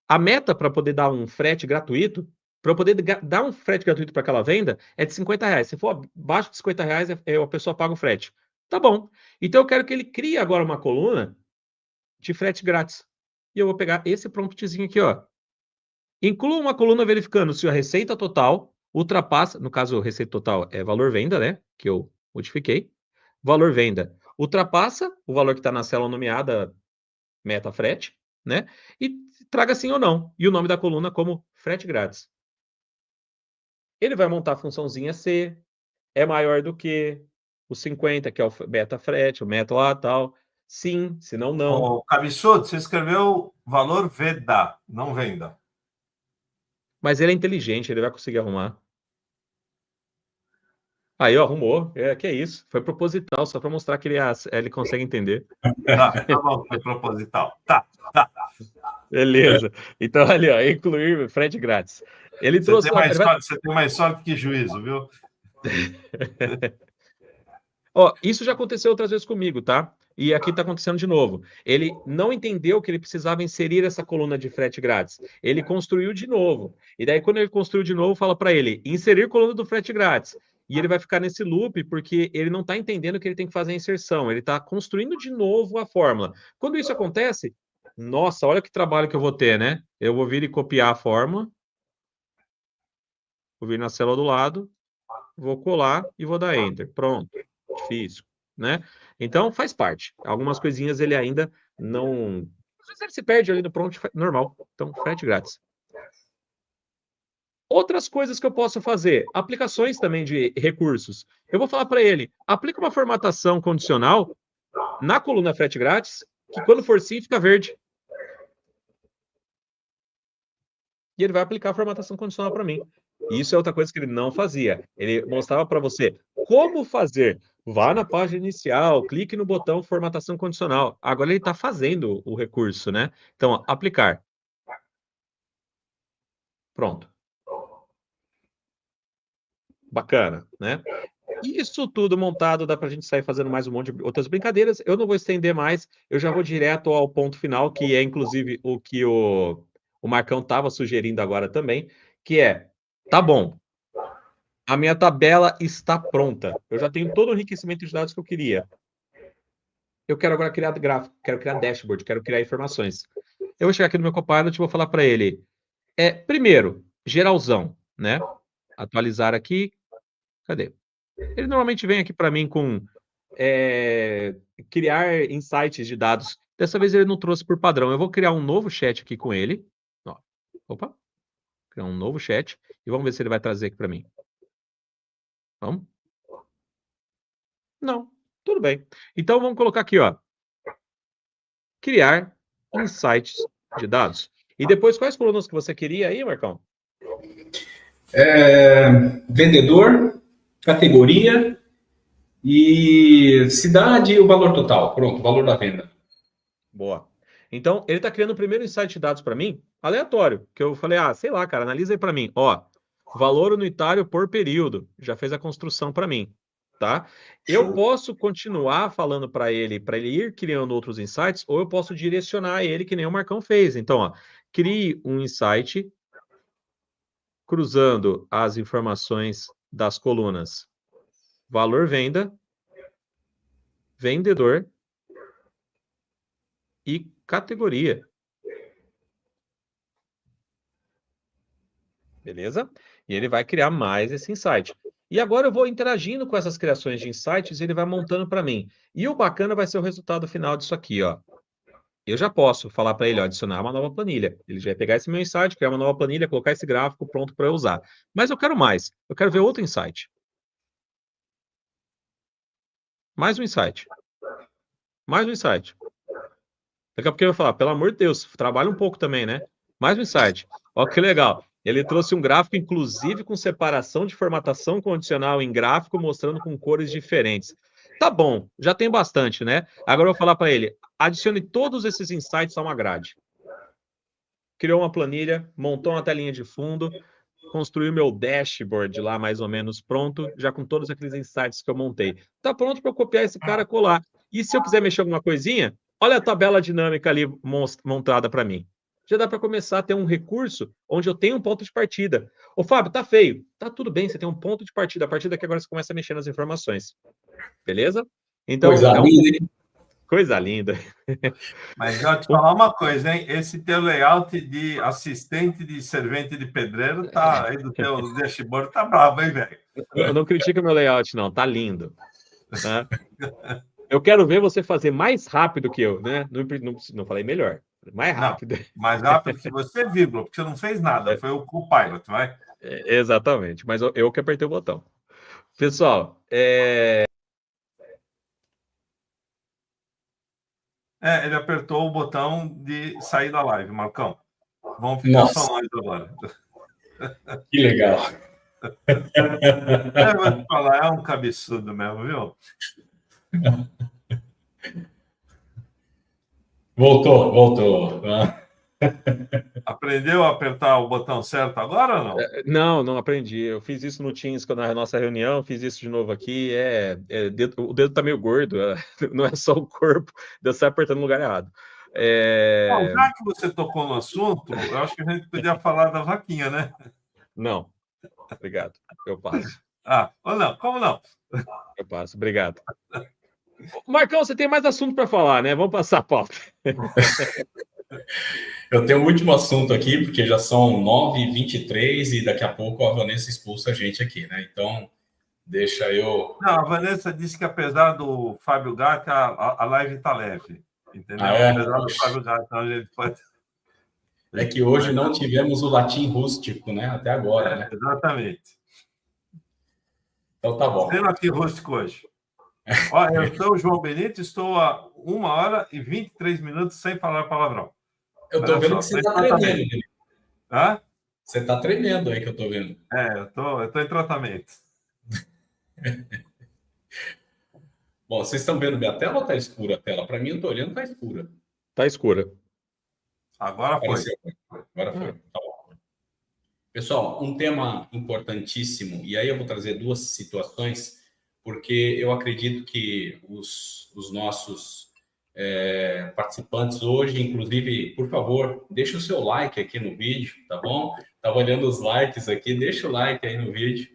Speaker 3: A meta para poder dar um frete gratuito, para eu poder dar um frete gratuito para aquela venda, é de R$50. Se for abaixo de R$50, a pessoa paga o frete. Tá bom. Então eu quero que ele crie agora uma coluna de frete grátis. E eu vou pegar esse promptzinho aqui, ó. Inclua uma coluna verificando se a receita total ultrapassa, no caso, receita total é valor venda, né? Que eu modifiquei. Valor venda ultrapassa o valor que está na célula nomeada meta frete, né? E traga sim ou não. E o nome da coluna como frete grátis. Ele vai montar a funçãozinha C, é maior do que o 50, que é o meta frete, o meta lá tal. Sim, se não, não.
Speaker 2: Ô, Cabeçudo, você escreveu valor venda, não venda.
Speaker 3: Mas ele é inteligente, ele vai conseguir arrumar. Aí, ó, arrumou. Que é isso. Foi proposital, só para mostrar que ele consegue entender.
Speaker 2: Tá bom, foi proposital. Tá.
Speaker 3: Beleza. Então, ali, ó, incluir frete grátis. Ele trouxe...
Speaker 2: Você tem mais sorte que juízo, viu?
Speaker 3: Ó, isso já aconteceu outras vezes comigo, tá? E aqui está acontecendo de novo. Ele não entendeu que ele precisava inserir essa coluna de frete grátis. Ele construiu de novo. E daí, quando ele construiu de novo, fala para ele, inserir coluna do frete grátis. E ele vai ficar nesse loop porque ele não está entendendo que ele tem que fazer a inserção. Ele está construindo de novo a fórmula. Quando isso acontece, nossa, olha que trabalho que eu vou ter, né? Eu vou vir e copiar a fórmula. Vou vir na célula do lado. Vou colar e vou dar Enter. Pronto. Difícil, né? Então, faz parte. Algumas coisinhas ele ainda não... Às vezes ele se perde ali no prompt normal. Então, frete grátis. Outras coisas que eu posso fazer. Aplicações também de recursos. Eu vou falar para ele, aplica uma formatação condicional na coluna frete grátis, que quando for sim, fica verde. E ele vai aplicar a formatação condicional para mim. Isso é outra coisa que ele não fazia. Ele mostrava para você como fazer. Vá na página inicial, clique no botão formatação condicional. Agora ele está fazendo o recurso, né? Então, ó, aplicar. Pronto. Bacana, né? Isso tudo montado, dá para a gente sair fazendo mais um monte de outras brincadeiras. Eu não vou estender mais, eu já vou direto ao ponto final, que é inclusive o que o Marcão estava sugerindo agora também, que é, tá bom, a minha tabela está pronta. Eu já tenho todo o enriquecimento de dados que eu queria. Eu quero agora criar gráfico, quero criar dashboard, quero criar informações. Eu vou chegar aqui no meu Copilot e vou falar para ele, primeiro, geralzão, né? Atualizar aqui, cadê? Ele normalmente vem aqui para mim com criar insights de dados. Dessa vez ele não trouxe por padrão. Eu vou criar um novo chat aqui com ele. Ó, opa, criar um novo chat e vamos ver se ele vai trazer aqui para mim. Vamos? Não, tudo bem. Então vamos colocar aqui, ó, criar insights de dados. E depois, quais colunas que você queria aí, Marcão?
Speaker 4: Vendedor, categoria e cidade e o valor total. Pronto, o valor da venda.
Speaker 3: Boa. Então, ele está criando o primeiro insight de dados para mim, aleatório, que eu falei, sei lá, cara, analisa aí para mim. Ó, valor unitário por período. Já fez a construção para mim, tá? Eu posso continuar falando para ele ir criando outros insights, ou eu posso direcionar ele, que nem o Marcão fez. Então, ó, crie um insight cruzando as informações das colunas valor venda, vendedor e categoria. Beleza? E ele vai criar mais esse insight. E agora eu vou interagindo com essas criações de insights e ele vai montando para mim. E o bacana vai ser o resultado final disso aqui, ó. Eu já posso falar para ele, ó, adicionar uma nova planilha. Ele já vai pegar esse meu insight, criar uma nova planilha, colocar esse gráfico pronto para eu usar. Mas eu quero mais. Eu quero ver outro insight. Mais um insight. Mais um insight. Daqui a pouco ele vai falar, pelo amor de Deus, trabalha um pouco também, né? Mais um insight. Ó, que legal. Ele trouxe um gráfico, inclusive, com separação de formatação condicional em gráfico, mostrando com cores diferentes. Tá bom, já tem bastante, né? Agora eu vou falar para ele, adicione todos esses insights a uma grade. Criou uma planilha, montou uma telinha de fundo, construiu meu dashboard lá, mais ou menos pronto, já com todos aqueles insights que eu montei. Tá pronto para eu copiar esse cara e colar. E se eu quiser mexer alguma coisinha, olha a tabela dinâmica ali montada para mim. Já dá para começar a ter um recurso onde eu tenho um ponto de partida. Ô, Fábio, tá feio. Tá tudo bem, você tem um ponto de partida. A partir daqui agora você começa a mexer nas informações. Beleza? Então, coisa linda.
Speaker 2: Mas eu te falar uma coisa, hein? Esse teu layout de assistente de servente de pedreiro tá aí do teu dashboard, tá bravo, hein, velho?
Speaker 3: Eu não critico o meu layout, não. Tá lindo. Né? Eu quero ver você fazer mais rápido que eu, né? Não falei melhor. Mais rápido.
Speaker 2: Não, mais rápido que você, vírgula, porque você não fez nada. Foi o Copilot, vai?
Speaker 3: Exatamente. Mas eu que apertei o botão. Pessoal,
Speaker 2: ele apertou o botão de sair da live, Marcão. Vamos ficar só nós agora.
Speaker 4: Que legal.
Speaker 2: Vou te falar, é um cabeçudo mesmo, viu?
Speaker 4: Voltou.
Speaker 2: Aprendeu a apertar o botão certo agora ou não?
Speaker 3: Não aprendi. Eu fiz isso no Teams na nossa reunião, fiz isso de novo aqui. O dedo tá meio gordo, não é só o corpo, deu sair apertando no lugar errado.
Speaker 2: Bom, já que você tocou no assunto, eu acho que a gente podia falar da vaquinha, né?
Speaker 3: Não. Obrigado. Eu passo.
Speaker 2: Ou não? Como não?
Speaker 3: Eu passo. Obrigado. Marcão, você tem mais assunto para falar, né? Vamos passar a pauta.
Speaker 4: Eu tenho o último assunto aqui, porque já são 9h23 e daqui a pouco a Vanessa expulsa a gente aqui, né? Então, deixa eu...
Speaker 2: Não, a Vanessa disse que apesar do Fábio Gatti, a live está leve. Entendeu? Apesar do Fábio Gatti, então a gente pode...
Speaker 4: É que hoje não tivemos o latim rústico, né? Até agora, né?
Speaker 2: Exatamente.
Speaker 4: Então tá bom.
Speaker 2: Sem latim rústico hoje. Olha, eu sou o João Benito, estou há 1h23 sem falar palavrão.
Speaker 4: Eu estou vendo que você está tremendo.
Speaker 2: Hã?
Speaker 4: Você está tremendo aí que eu estou vendo.
Speaker 2: Eu estou em tratamento.
Speaker 4: Bom, vocês estão vendo minha tela ou está escura a tela? Para mim, eu estou olhando, está escura.
Speaker 3: Está escura.
Speaker 2: Agora foi.
Speaker 4: Agora foi. Tá bom. Pessoal, um tema importantíssimo, e aí eu vou trazer duas situações, porque eu acredito que os nossos participantes hoje, inclusive, por favor, deixa o seu like aqui no vídeo, tá bom? Estava olhando os likes aqui, deixa o like aí no vídeo,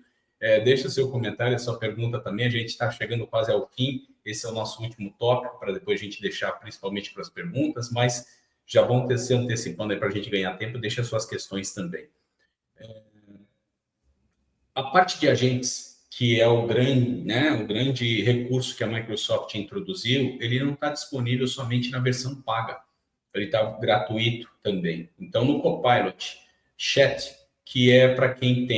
Speaker 4: deixa o seu comentário, a sua pergunta também, a gente está chegando quase ao fim, esse é o nosso último tópico, para depois a gente deixar principalmente para as perguntas, mas já vão se antecipando aí para a gente ganhar tempo, deixa suas questões também. A parte de agentes, que é o grande recurso que a Microsoft introduziu, ele não está disponível somente na versão paga, ele está gratuito também. Então, no Copilot Chat, que é para quem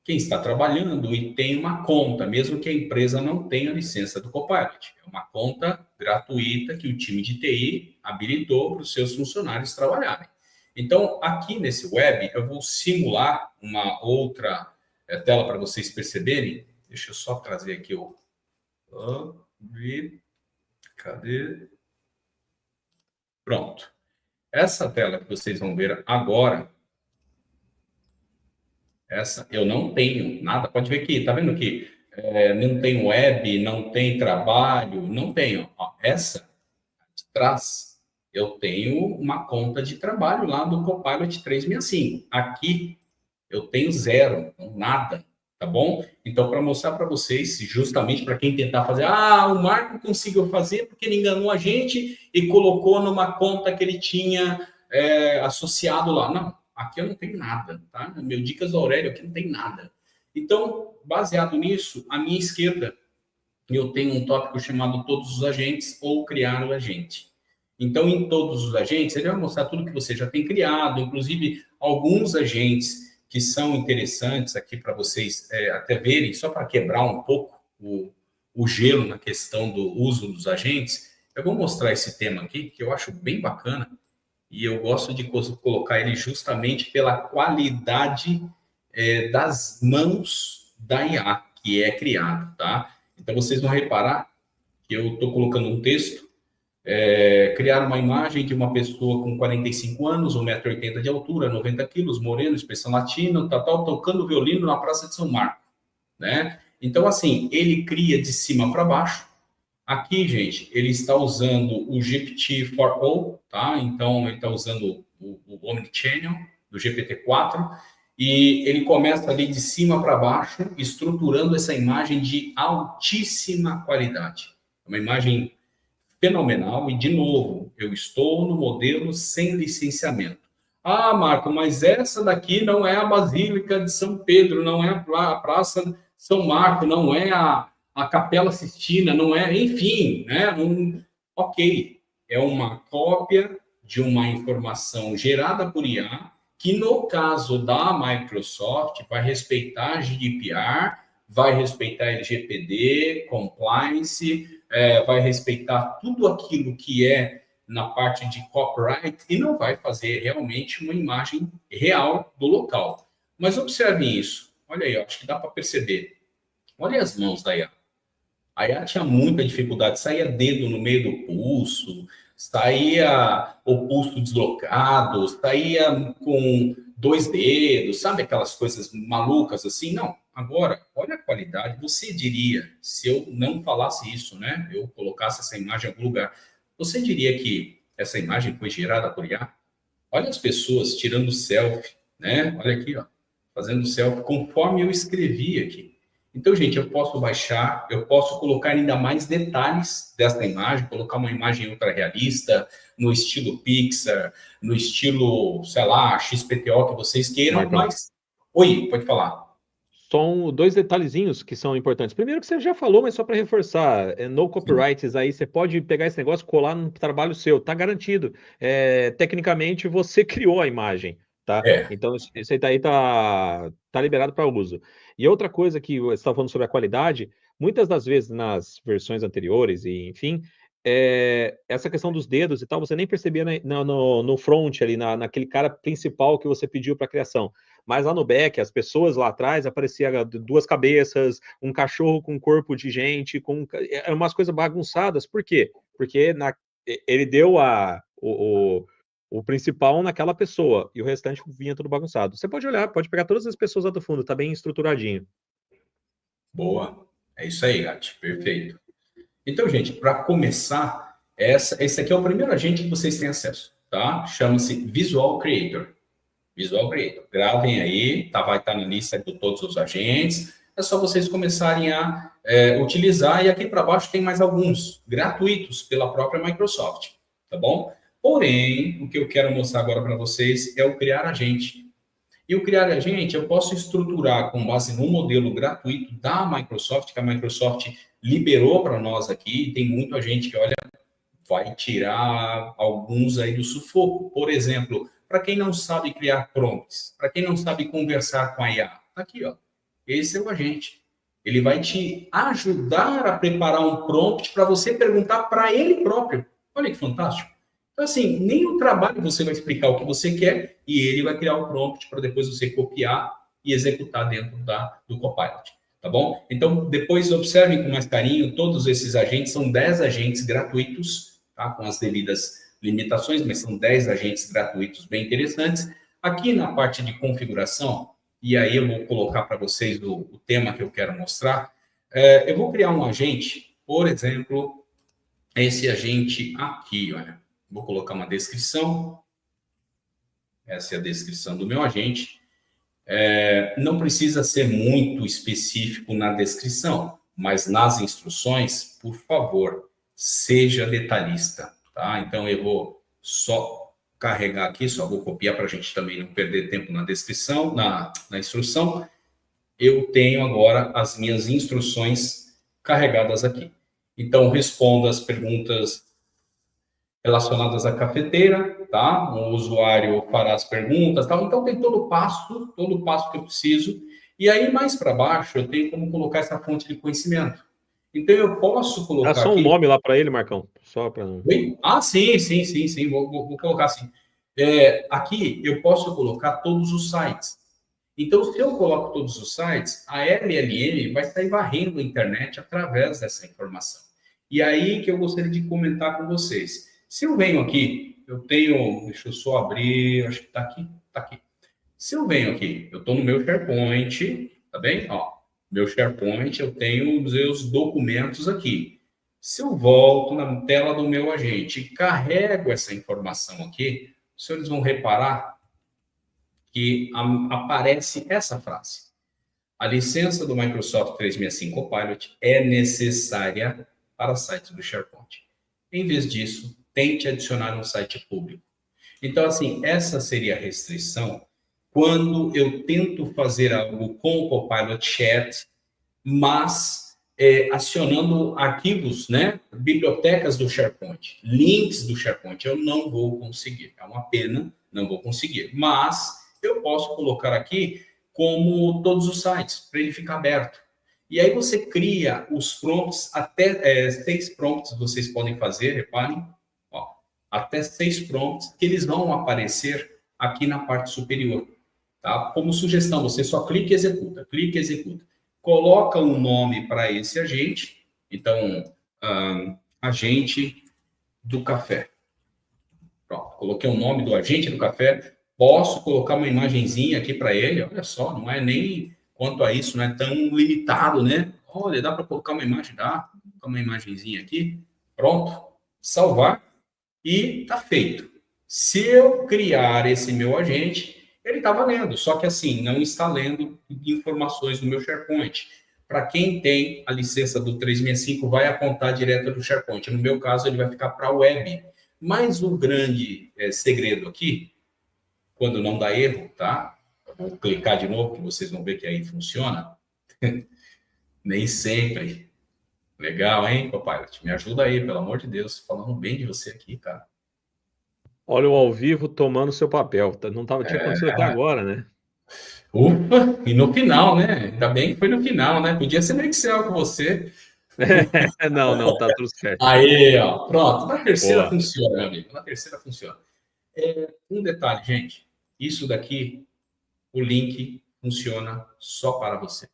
Speaker 4: está trabalhando e tem uma conta, mesmo que a empresa não tenha licença do Copilot. É uma conta gratuita que o time de TI habilitou para os seus funcionários trabalharem. Então, aqui nesse web, eu vou simular uma outra tela para vocês perceberem. Deixa eu só trazer aqui o... Cadê? Pronto. Essa tela que vocês vão ver agora, essa eu não tenho nada. Pode ver aqui, tá vendo que não tem web, não tem trabalho, não tenho. Ó, essa de trás, eu tenho uma conta de trabalho lá do Copilot 365. Aqui eu tenho zero, nada, tá bom? Então, para mostrar para vocês, justamente para quem tentar fazer, o Marco conseguiu fazer porque ele enganou a gente e colocou numa conta que ele tinha associado lá. Não, aqui eu não tenho nada, tá? Meu Dicas do Aurélio aqui não tem nada. Então, baseado nisso, à minha esquerda, eu tenho um tópico chamado Todos os Agentes ou Criar o Agente. Então, em Todos os Agentes, ele vai mostrar tudo que você já tem criado, inclusive alguns agentes que são interessantes aqui para vocês até verem, só para quebrar um pouco o gelo na questão do uso dos agentes. Eu vou mostrar esse tema aqui, que eu acho bem bacana, e eu gosto de colocar ele justamente pela qualidade das mãos da IA que é criado, tá? Então, vocês vão reparar que eu estou colocando um texto, criar uma imagem de uma pessoa com 45 anos, 1,80 m de altura, 90 quilos, moreno, expressão latina, tocando violino na Praça de São Marco, né? Então, assim, ele cria de cima para baixo. Aqui, gente, ele está usando o GPT-4o, tá? Então, ele está usando o Omnichannel do GPT-4 e ele começa ali de cima para baixo, estruturando essa imagem de altíssima qualidade. Uma imagem fenomenal e, de novo, eu estou no modelo sem licenciamento. Marco, mas essa daqui não é a Basílica de São Pedro, não é a Praça São Marco, não é a Capela Sistina, não é, enfim, né? Ok, é uma cópia de uma informação gerada por IA, que no caso da Microsoft vai respeitar GDPR, vai respeitar LGPD, compliance, vai respeitar tudo aquilo que é na parte de copyright e não vai fazer realmente uma imagem real do local. Mas observe isso. Olha aí, acho que dá para perceber. Olha as mãos da IA. A IA tinha muita dificuldade, saía dedo no meio do pulso, saía o pulso deslocado, saía com 2 dedos, sabe aquelas coisas malucas assim? Não. Agora, olha a qualidade. Você diria, se eu não falasse isso, né? Eu colocasse essa imagem em algum lugar, você diria que essa imagem foi gerada por IA? Olha as pessoas tirando selfie, né? Olha aqui, ó, fazendo selfie conforme eu escrevi aqui. Então, gente, eu posso baixar, eu posso colocar ainda mais detalhes dessa imagem, colocar uma imagem ultra realista, no estilo Pixar, no estilo, sei lá, XPTO que vocês queiram,
Speaker 3: Marco,
Speaker 4: mas... Oi, pode falar.
Speaker 3: São 2 detalhezinhos que são importantes. Primeiro que você já falou, mas só para reforçar, no copyrights aí, você pode pegar esse negócio e colar no trabalho seu, tá garantido. Tecnicamente, você criou a imagem, tá? Então, isso aí daí tá liberado para uso. E outra coisa que você estava falando sobre a qualidade, muitas das vezes nas versões anteriores, e enfim, essa questão dos dedos e tal, você nem percebia no front ali, naquele cara principal que você pediu para criação. Mas lá no back, as pessoas lá atrás, aparecia 2 cabeças, um cachorro com corpo de gente, umas coisas bagunçadas. Por quê? Porque ele deu o principal naquela pessoa, e o restante vinha tudo bagunçado. Você pode olhar, pode pegar todas as pessoas lá do fundo, tá bem estruturadinho.
Speaker 4: Boa. É isso aí, Gatti. Perfeito. Então, gente, para começar, esse aqui é o primeiro agente que vocês têm acesso, tá? Chama-se Visual Creator. Visual Creator. Gravem aí, tá? Vai estar na lista de todos os agentes. É só vocês começarem a utilizar. E aqui para baixo tem mais alguns gratuitos pela própria Microsoft, tá bom? Porém, o que eu quero mostrar agora para vocês é o Criar Agente. E o Criar Agente eu posso estruturar com base no modelo gratuito da Microsoft, que a Microsoft liberou para nós aqui. Tem muita gente que, olha, vai tirar alguns aí do sufoco. Por exemplo, para quem não sabe criar prompts, para quem não sabe conversar com a IA, tá aqui, ó. Esse é o agente. Ele vai te ajudar a preparar um prompt para você perguntar para ele próprio. Olha que fantástico. Então, assim, nem o trabalho você vai explicar o que você quer e ele vai criar o prompt para depois você copiar e executar dentro do Copilot. Tá bom? Então, depois observem com mais carinho, todos esses agentes, são 10 agentes gratuitos, tá? Com as devidas limitações, mas são 10 agentes gratuitos bem interessantes. Aqui na parte de configuração, e aí eu vou colocar para vocês o tema que eu quero mostrar, eu vou criar um agente, por exemplo, esse agente aqui, olha. Vou colocar uma descrição. Essa é a descrição do meu agente. Não precisa ser muito específico na descrição, mas nas instruções, por favor, seja detalhista, tá? Então, eu vou só carregar aqui, só vou copiar para a gente também não perder tempo na descrição, na instrução. Eu tenho agora as minhas instruções carregadas aqui. Então, responda as perguntas relacionadas à cafeteira, tá? O usuário fará as perguntas, tá? Então tem todo o passo que eu preciso. E aí mais para baixo eu tenho como colocar essa fonte de conhecimento. Então eu posso colocar
Speaker 3: dá só um nome lá para ele, Marcão, só para.
Speaker 4: Ah, sim. Vou colocar assim. Aqui eu posso colocar todos os sites. Então, se eu coloco todos os sites, a LLM vai sair varrendo a internet através dessa informação. E aí que eu gostaria de comentar com vocês. Se eu venho aqui, eu tenho, deixa eu só abrir, acho que tá aqui. Se eu venho aqui, eu estou no meu SharePoint, tá bem? Ó, meu SharePoint, eu tenho os meus documentos aqui. Se eu volto na tela do meu agente e carrego essa informação aqui, os senhores vão reparar que aparece essa frase. A licença do Microsoft 365 Copilot é necessária para sites do SharePoint. Em vez disso, tente adicionar um site público. Então, assim, essa seria a restrição quando eu tento fazer algo com o Copilot Chat, mas acionando arquivos, né, bibliotecas do SharePoint, links do SharePoint, eu não vou conseguir. É uma pena, não vou conseguir. Mas eu posso colocar aqui como todos os sites, para ele ficar aberto. E aí você cria os prompts, até 6 prompts vocês podem fazer, reparem, ó, até 6 prompts que eles vão aparecer aqui na parte superior, tá? Como sugestão, você só clica e executa, coloca um nome para esse agente, então, agente do café. Pronto, coloquei o nome do agente do café, posso colocar uma imagenzinha aqui para ele, olha só, não é nem quanto a isso, não é tão limitado, né? Olha, dá para colocar uma imagem, dá, colocar uma imagenzinha aqui, pronto, salvar e tá feito. Se eu criar esse meu agente, ele está valendo, só que assim, não está lendo informações do meu SharePoint. Para quem tem a licença do 365, vai apontar direto do SharePoint. No meu caso, ele vai ficar para a web. Mas o grande segredo aqui, quando não dá erro, tá? Vou clicar de novo, que vocês vão ver que aí funciona. Nem sempre. Legal, hein, Copilot? Me ajuda aí, pelo amor de Deus. Falando bem de você aqui, cara.
Speaker 3: Olha o ao vivo tomando seu papel. Não tinha acontecido até agora, né?
Speaker 4: Ufa, e no final, né? Ainda bem que foi no final, né? Podia ser no Excel com você.
Speaker 3: Não, tá tudo certo.
Speaker 4: Aí, ó, pronto. Na terceira
Speaker 3: Boa.
Speaker 4: funciona, meu amigo. Na terceira funciona. Um detalhe, gente. Isso daqui, o link funciona só para você.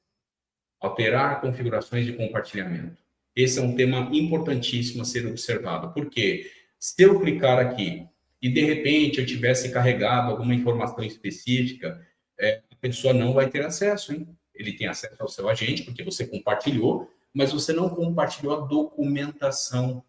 Speaker 4: Alterar configurações de compartilhamento. Esse é um tema importantíssimo a ser observado. Porque se eu clicar aqui e de repente eu tivesse carregado alguma informação específica, a pessoa não vai ter acesso, hein? Ele tem acesso ao seu agente, porque você compartilhou, mas você não compartilhou a documentação.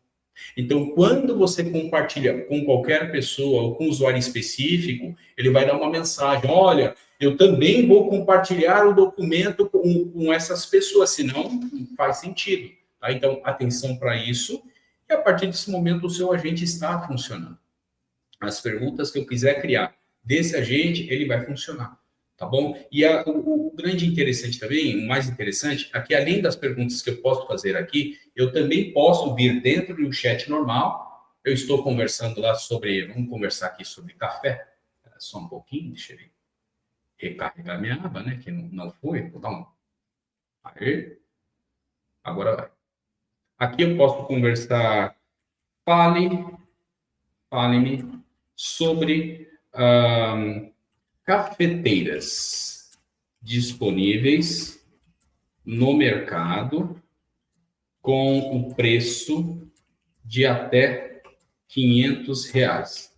Speaker 4: Então, quando você compartilha com qualquer pessoa ou com um usuário específico, ele vai dar uma mensagem: olha, eu também vou compartilhar o documento com essas pessoas, senão não faz sentido. Tá? Então, atenção para isso. E a partir desse momento, o seu agente está funcionando. As perguntas que eu quiser criar desse agente, ele vai funcionar. Tá bom? E o grande interessante também, o mais interessante, é que além das perguntas que eu posso fazer aqui, eu também posso vir dentro do chat normal. Eu estou conversando lá sobre, vamos conversar aqui sobre café. Só um pouquinho, deixa eu recarregar minha aba, né? Que não foi. Vou dar um. Aí. Agora vai. Aqui eu posso conversar. Fale-me sobre cafeteiras disponíveis no mercado com o preço de até R$500.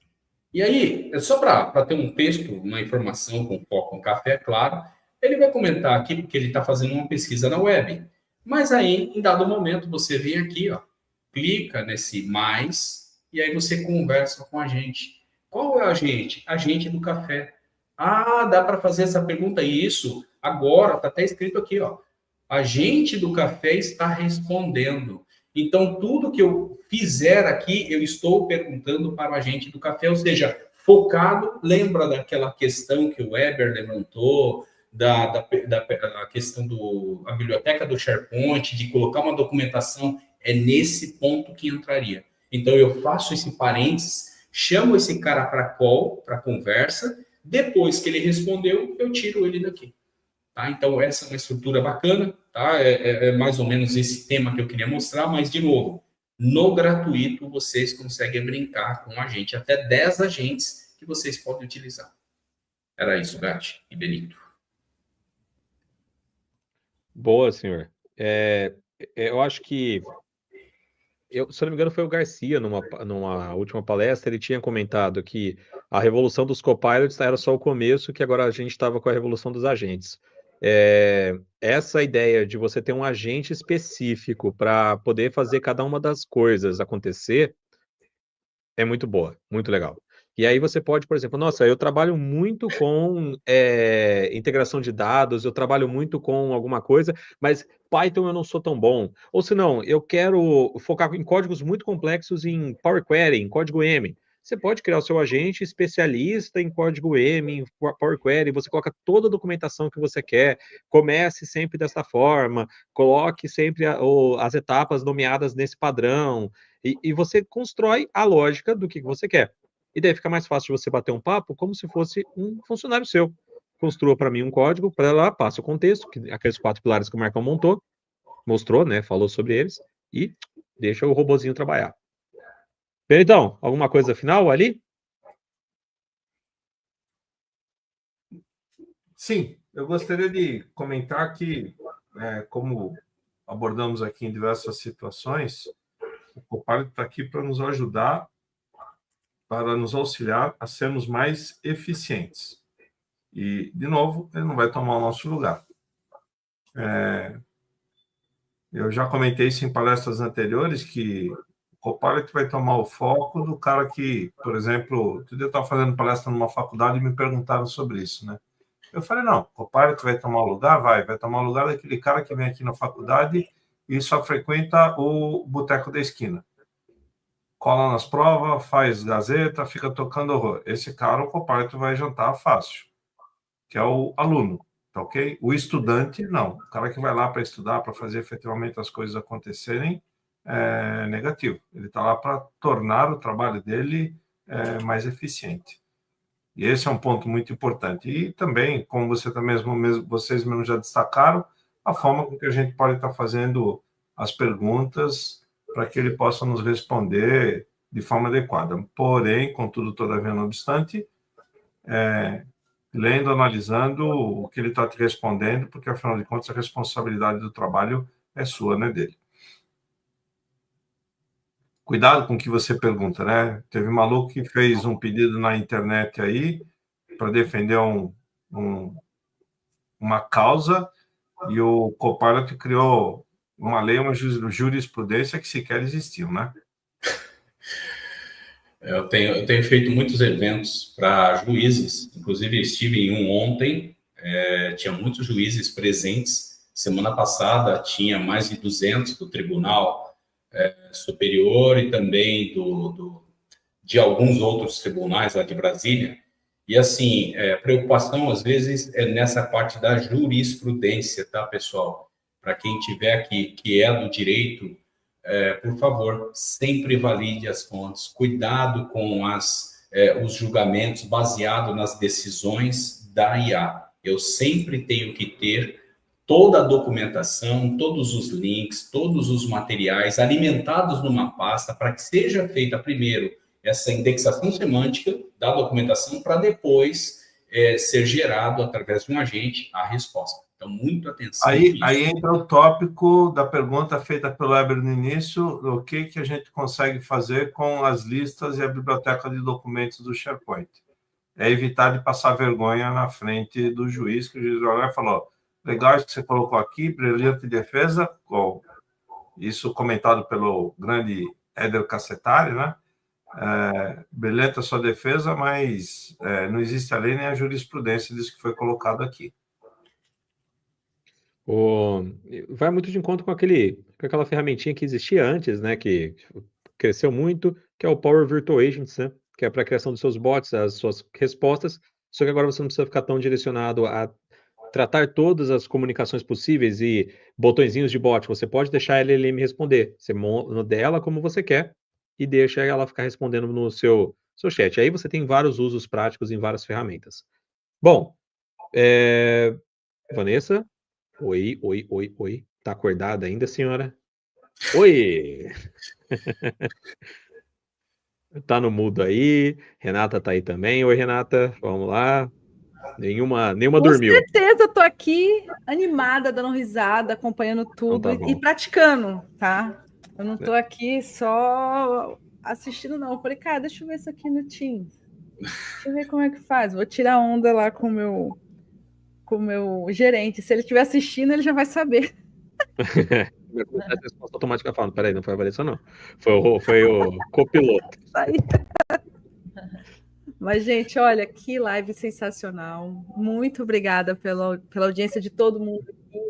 Speaker 4: E aí, é só para ter um texto, uma informação com foco em café, claro, ele vai comentar aqui porque ele está fazendo uma pesquisa na web. Mas aí, em dado momento, você vem aqui, ó, clica nesse mais e aí você conversa com a gente. Qual é o agente? Agente do café. Ah, dá para fazer essa pergunta? Isso, agora, está até escrito aqui, ó. Agente do café está respondendo. Então, tudo que eu fizer aqui, eu estou perguntando para o agente do café, ou seja, focado, lembra daquela questão que o Weber levantou, da questão da biblioteca do SharePoint, de colocar uma documentação, é nesse ponto que entraria. Então, eu faço esse parênteses, chamo esse cara para call, para conversa, depois que ele respondeu, eu tiro ele daqui. Tá? Então, essa é uma estrutura bacana, tá? É mais ou menos esse tema que eu queria mostrar, mas, de novo, no gratuito, vocês conseguem brincar com a gente, até 10 agentes que vocês podem utilizar. Era isso, Gatti e Benito.
Speaker 3: Boa, senhor. Eu acho que, se eu não me engano, foi o Garcia, numa última palestra, ele tinha comentado que a revolução dos copilots era só o começo, que agora a gente estava com a revolução dos agentes. Essa ideia de você ter um agente específico para poder fazer cada uma das coisas acontecer é muito boa, muito legal. E aí você pode, por exemplo, nossa, eu trabalho muito com integração de dados, eu trabalho muito com alguma coisa, mas Python eu não sou tão bom. Ou se não, eu quero focar em códigos muito complexos em Power Query, em código M. Você pode criar o seu agente especialista em código M, em Power Query, você coloca toda a documentação que você quer, comece sempre dessa forma, coloque sempre as etapas nomeadas nesse padrão, e você constrói a lógica do que você quer. E daí fica mais fácil de você bater um papo como se fosse um funcionário seu. Construa para mim um código, para lá, passa o contexto, aqueles 4 pilares que o Marcão mostrou, né, falou sobre eles, e deixa o robozinho trabalhar. Então, alguma coisa final ali?
Speaker 2: Sim, eu gostaria de comentar que, como abordamos aqui em diversas situações, o Copilot está aqui para nos ajudar, para nos auxiliar a sermos mais eficientes. E, de novo, ele não vai tomar o nosso lugar. Eu já comentei isso em palestras anteriores, que o Copilot vai tomar o foco do cara que, por exemplo, outro dia eu estava fazendo palestra numa faculdade e me perguntaram sobre isso, né? Eu falei, não, o Copilot vai tomar o lugar? Vai tomar o lugar daquele cara que vem aqui na faculdade e só frequenta o boteco da esquina. Cola nas provas, faz gazeta, fica tocando horror. Esse cara, o Copilot vai jantar fácil, que é o aluno, tá ok? O estudante, não. O cara que vai lá para estudar, para fazer efetivamente as coisas acontecerem, é negativo. Ele está lá para tornar o trabalho dele mais eficiente. E esse é um ponto muito importante. E também, como vocês mesmos já destacaram, a forma com que a gente pode estar fazendo as perguntas para que ele possa nos responder de forma adequada. Porém, contudo, todavia, não obstante, lendo, analisando o que ele está te respondendo, porque, afinal de contas, a responsabilidade do trabalho é sua, não é dele. cuidado com o que você pergunta, né? Teve um maluco que fez um pedido na internet aí para defender uma causa e o Copilot criou uma lei, uma jurisprudência que sequer existiam, né?
Speaker 4: Eu tenho feito muitos eventos para juízes, inclusive estive em um ontem, tinha muitos juízes presentes. Semana passada tinha mais de 200 do Tribunal Superior e também de alguns outros tribunais lá de Brasília. E assim, preocupação às vezes é nessa parte da jurisprudência, tá, pessoal? Para quem tiver aqui que é do direito, por favor, sempre valide as fontes. Cuidado com os julgamentos baseados nas decisões da IA. Eu sempre tenho que ter toda a documentação, todos os links, todos os materiais alimentados numa pasta para que seja feita primeiro essa indexação semântica da documentação para depois ser gerado através de um agente a resposta. Então, muita atenção.
Speaker 2: Aí entra o tópico da pergunta feita pelo Weber no início, o que a gente consegue fazer com as listas e a biblioteca de documentos do SharePoint. É evitar de passar vergonha na frente do juiz, que o juiz olhou e falou, legal isso que você colocou aqui, brilhante defesa, isso comentado pelo grande Éder Cassetari, né? Brilhante a sua defesa, mas não existe a lei nem a jurisprudência disso que foi colocado aqui.
Speaker 3: Vai muito de encontro com aquela ferramentinha que existia antes, né? Que cresceu muito, que é o Power Virtual Agents, né? Que é para a criação dos seus bots, as suas respostas. Só que agora você não precisa ficar tão direcionado a tratar todas as comunicações possíveis e botõezinhos de bot. Você pode deixar a LLM responder. Você monta ela como você quer e deixa ela ficar respondendo no seu chat. Aí você tem vários usos práticos em várias ferramentas. Bom, Vanessa? Oi. Tá acordada ainda, senhora? Oi! Tá no mudo aí. Renata tá aí também. Oi, Renata. Vamos lá. Nenhuma dormiu.
Speaker 1: Com certeza, tô aqui animada, dando risada, acompanhando tudo
Speaker 3: Então tá
Speaker 1: e praticando, tá? Eu não tô aqui só assistindo, não. Eu falei, cara, deixa eu ver isso aqui no Teams. Deixa eu ver como é que faz. Vou tirar onda lá com o meu gerente. Se ele estiver assistindo, ele já vai saber.
Speaker 3: A resposta automática falando, peraí, não foi a Vanessa, não. Foi o copiloto.
Speaker 1: Aí. Mas, gente, olha, que live sensacional. Muito obrigada pela audiência de todo mundo aqui.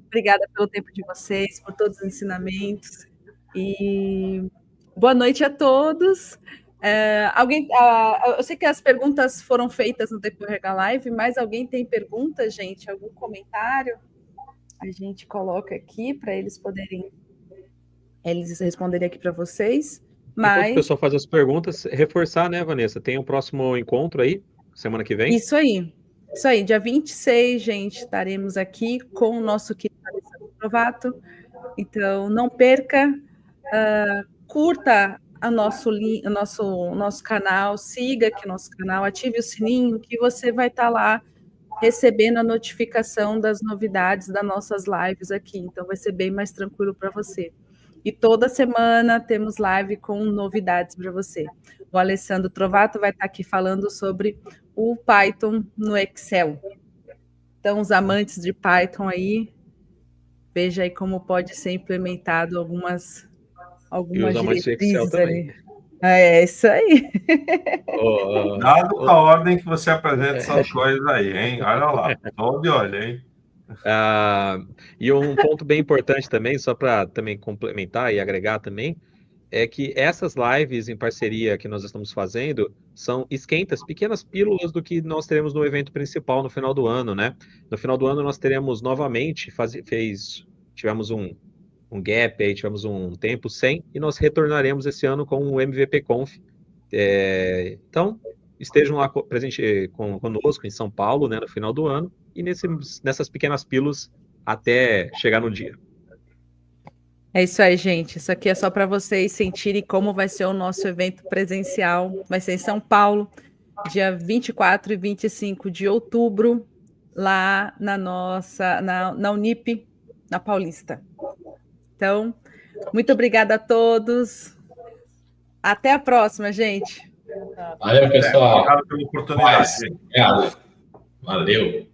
Speaker 1: Obrigada pelo tempo de vocês, por todos os ensinamentos. E boa noite a todos. Eu sei que as perguntas foram feitas no decorrer da live, mas alguém tem pergunta, gente? Algum comentário? A gente coloca aqui para eles responderem aqui para vocês.
Speaker 3: Enquanto o pessoal faz as perguntas, reforçar, né, Vanessa? Tem o próximo encontro aí, semana que vem?
Speaker 1: Isso aí, dia 26, gente, estaremos aqui com o nosso querido Alessandro Trovato. Então, não perca, curta o nosso canal, siga aqui o nosso canal, ative o sininho, que você vai estar lá recebendo a notificação das novidades das nossas lives aqui. Então, vai ser bem mais tranquilo para você. E toda semana temos live com novidades para você. O Alessandro Trovato vai estar aqui falando sobre o Python no Excel. Então, os amantes de Python aí, veja aí como pode ser implementado algumas diretrizes ali. É isso aí.
Speaker 2: Cuidado com a ordem que você apresenta essas coisas aí, hein? Olha lá, tô de olho, hein?
Speaker 3: E um ponto bem importante também, só para também complementar e agregar também, é que essas lives em parceria que nós estamos fazendo são esquentas, pequenas pílulas do que nós teremos no evento principal no final do ano, né? No final do ano nós teremos novamente, tivemos um gap aí, tivemos um tempo sem, e nós retornaremos esse ano com o MVP Conf. Então, estejam lá conosco em São Paulo, né, no final do ano, e nessas pequenas pílulas até chegar no dia.
Speaker 1: É isso aí, gente. Isso aqui é só para vocês sentirem como vai ser o nosso evento presencial. Vai ser em São Paulo, dia 24 e 25 de outubro, lá na Unip, na Paulista. Então, muito obrigada a todos. Até a próxima, gente.
Speaker 4: Valeu, pessoal.
Speaker 2: Obrigado pela oportunidade.
Speaker 4: Obrigado. Valeu.